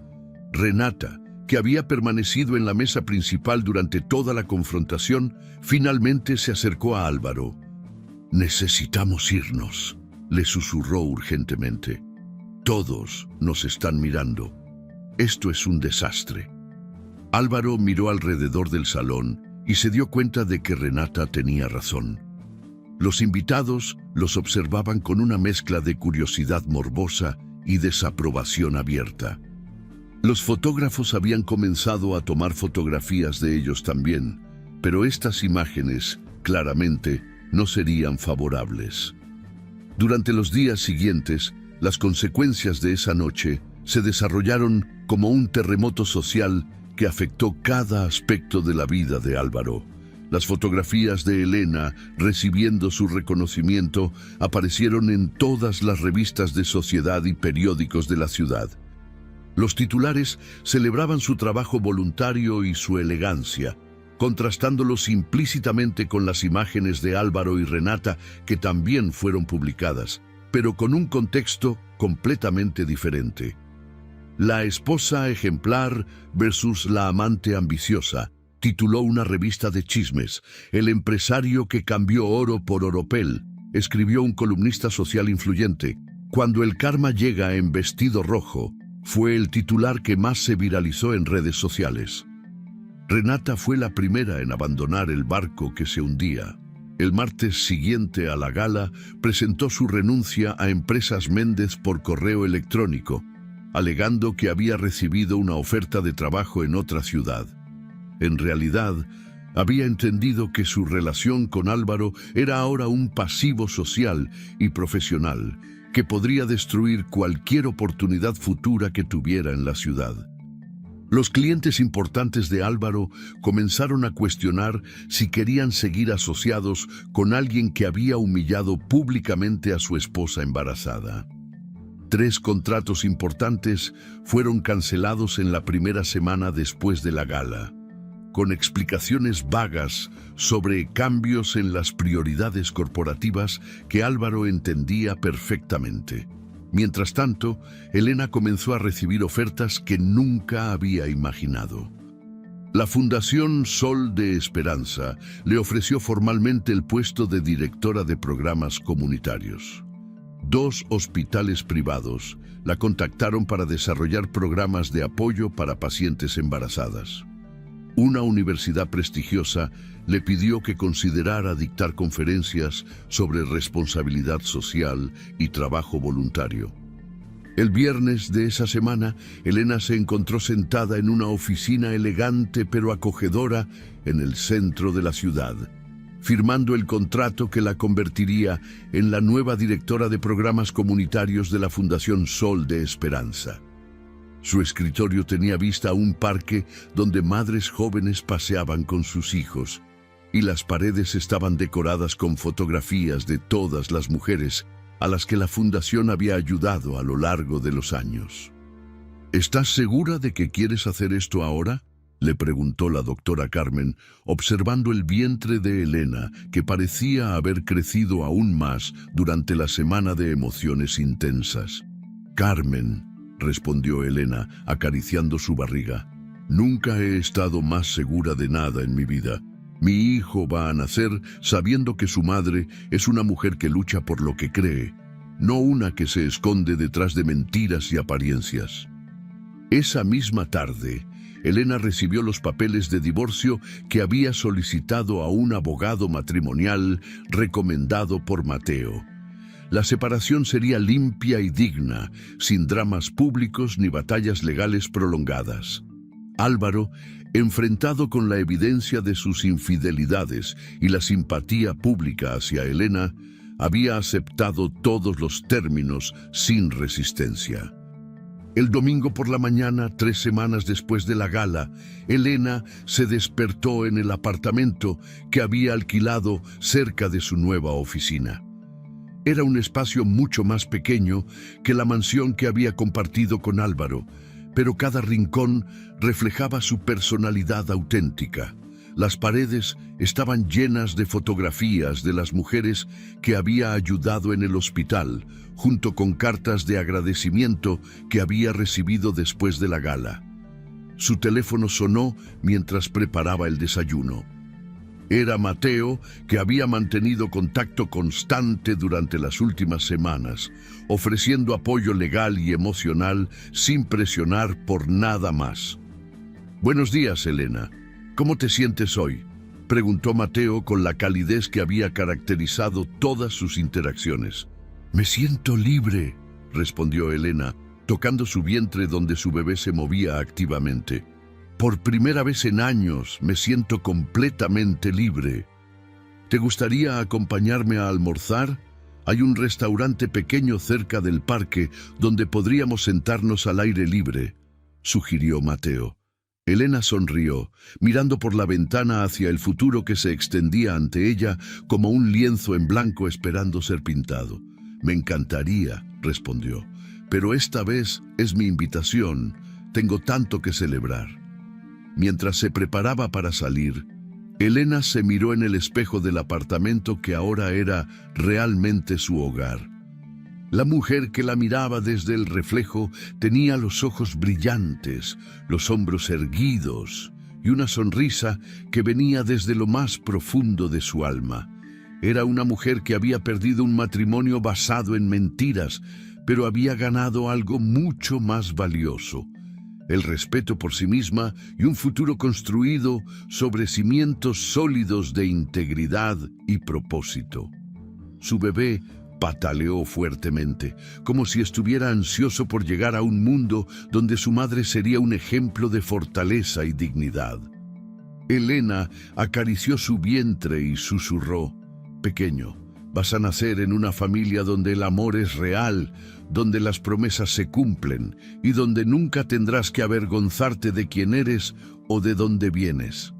Renata, que había permanecido en la mesa principal durante toda la confrontación, finalmente se acercó a Álvaro. «Necesitamos irnos», le susurró urgentemente. «Todos nos están mirando. Esto es un desastre». Álvaro miró alrededor del salón y se dio cuenta de que Renata tenía razón. Los invitados los observaban con una mezcla de curiosidad morbosa y desaprobación abierta. Los fotógrafos habían comenzado a tomar fotografías de ellos también, pero estas imágenes, claramente, no serían favorables. Durante los días siguientes, las consecuencias de esa noche se desarrollaron como un terremoto social que afectó cada aspecto de la vida de Álvaro. Las fotografías de Elena recibiendo su reconocimiento aparecieron en todas las revistas de sociedad y periódicos de la ciudad. Los titulares celebraban su trabajo voluntario y su elegancia, contrastándolos implícitamente con las imágenes de Álvaro y Renata que también fueron publicadas, pero con un contexto completamente diferente. La esposa ejemplar versus la amante ambiciosa, tituló una revista de chismes. El empresario que cambió oro por oropel, escribió un columnista social influyente. Cuando el karma llega en vestido rojo, fue el titular que más se viralizó en redes sociales. Renata fue la primera en abandonar el barco que se hundía. El martes siguiente a la gala, presentó su renuncia a Empresas Méndez por correo electrónico, alegando que había recibido una oferta de trabajo en otra ciudad. En realidad, había entendido que su relación con Álvaro era ahora un pasivo social y profesional que podría destruir cualquier oportunidad futura que tuviera en la ciudad. Los clientes importantes de Álvaro comenzaron a cuestionar si querían seguir asociados con alguien que había humillado públicamente a su esposa embarazada. 3 contratos importantes fueron cancelados en la primera semana después de la gala, con explicaciones vagas sobre cambios en las prioridades corporativas que Álvaro entendía perfectamente. Mientras tanto, Elena comenzó a recibir ofertas que nunca había imaginado. La Fundación Sol de Esperanza le ofreció formalmente el puesto de directora de programas comunitarios. 2 hospitales privados la contactaron para desarrollar programas de apoyo para pacientes embarazadas. Una universidad prestigiosa le pidió que considerara dictar conferencias sobre responsabilidad social y trabajo voluntario. El viernes de esa semana, Elena se encontró sentada en una oficina elegante pero acogedora en el centro de la ciudad, firmando el contrato que la convertiría en la nueva directora de programas comunitarios de la Fundación Sol de Esperanza. Su escritorio tenía vista a un parque donde madres jóvenes paseaban con sus hijos, y las paredes estaban decoradas con fotografías de todas las mujeres a las que la fundación había ayudado a lo largo de los años. ¿Estás segura de que quieres hacer esto ahora?, le preguntó la doctora Carmen, observando el vientre de Elena, que parecía haber crecido aún más durante la semana de emociones intensas. «Carmen», respondió Elena, acariciando su barriga, «nunca he estado más segura de nada en mi vida. Mi hijo va a nacer sabiendo que su madre es una mujer que lucha por lo que cree, no una que se esconde detrás de mentiras y apariencias». Esa misma tarde, Elena recibió los papeles de divorcio que había solicitado a un abogado matrimonial recomendado por Mateo. La separación sería limpia y digna, sin dramas públicos ni batallas legales prolongadas. Álvaro, enfrentado con la evidencia de sus infidelidades y la simpatía pública hacia Elena, había aceptado todos los términos sin resistencia. El domingo por la mañana, 3 semanas después de la gala, Elena se despertó en el apartamento que había alquilado cerca de su nueva oficina. Era un espacio mucho más pequeño que la mansión que había compartido con Álvaro, pero cada rincón reflejaba su personalidad auténtica. Las paredes estaban llenas de fotografías de las mujeres que había ayudado en el hospital, junto con cartas de agradecimiento que había recibido después de la gala. Su teléfono sonó mientras preparaba el desayuno. Era Mateo, que había mantenido contacto constante durante las últimas semanas, ofreciendo apoyo legal y emocional sin presionar por nada más. «Buenos días, Elena. ¿Cómo te sientes hoy?», preguntó Mateo con la calidez que había caracterizado todas sus interacciones. «Me siento libre», respondió Elena, tocando su vientre donde su bebé se movía activamente. «Por primera vez en años me siento completamente libre. ¿Te gustaría acompañarme a almorzar? Hay un restaurante pequeño cerca del parque donde podríamos sentarnos al aire libre», sugirió Mateo. Elena sonrió, mirando por la ventana hacia el futuro que se extendía ante ella como un lienzo en blanco esperando ser pintado. «Me encantaría», respondió, «pero esta vez es mi invitación. Tengo tanto que celebrar». Mientras se preparaba para salir, Elena se miró en el espejo del apartamento que ahora era realmente su hogar. La mujer que la miraba desde el reflejo tenía los ojos brillantes, los hombros erguidos y una sonrisa que venía desde lo más profundo de su alma. Era una mujer que había perdido un matrimonio basado en mentiras, pero había ganado algo mucho más valioso: el respeto por sí misma y un futuro construido sobre cimientos sólidos de integridad y propósito. Su bebé pataleó fuertemente, como si estuviera ansioso por llegar a un mundo donde su madre sería un ejemplo de fortaleza y dignidad. Elena acarició su vientre y susurró: «Pequeño, vas a nacer en una familia donde el amor es real, donde las promesas se cumplen y donde nunca tendrás que avergonzarte de quién eres o de dónde vienes».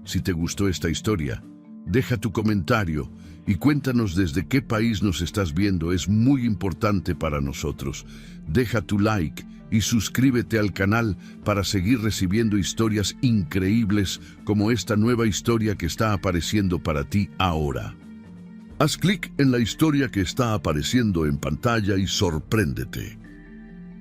Si te gustó esta historia, deja tu comentario y cuéntanos desde qué país nos estás viendo. Es muy importante para nosotros. Deja tu like y suscríbete al canal para seguir recibiendo historias increíbles como esta nueva historia que está apareciendo para ti ahora. Haz clic en la historia que está apareciendo en pantalla y sorpréndete.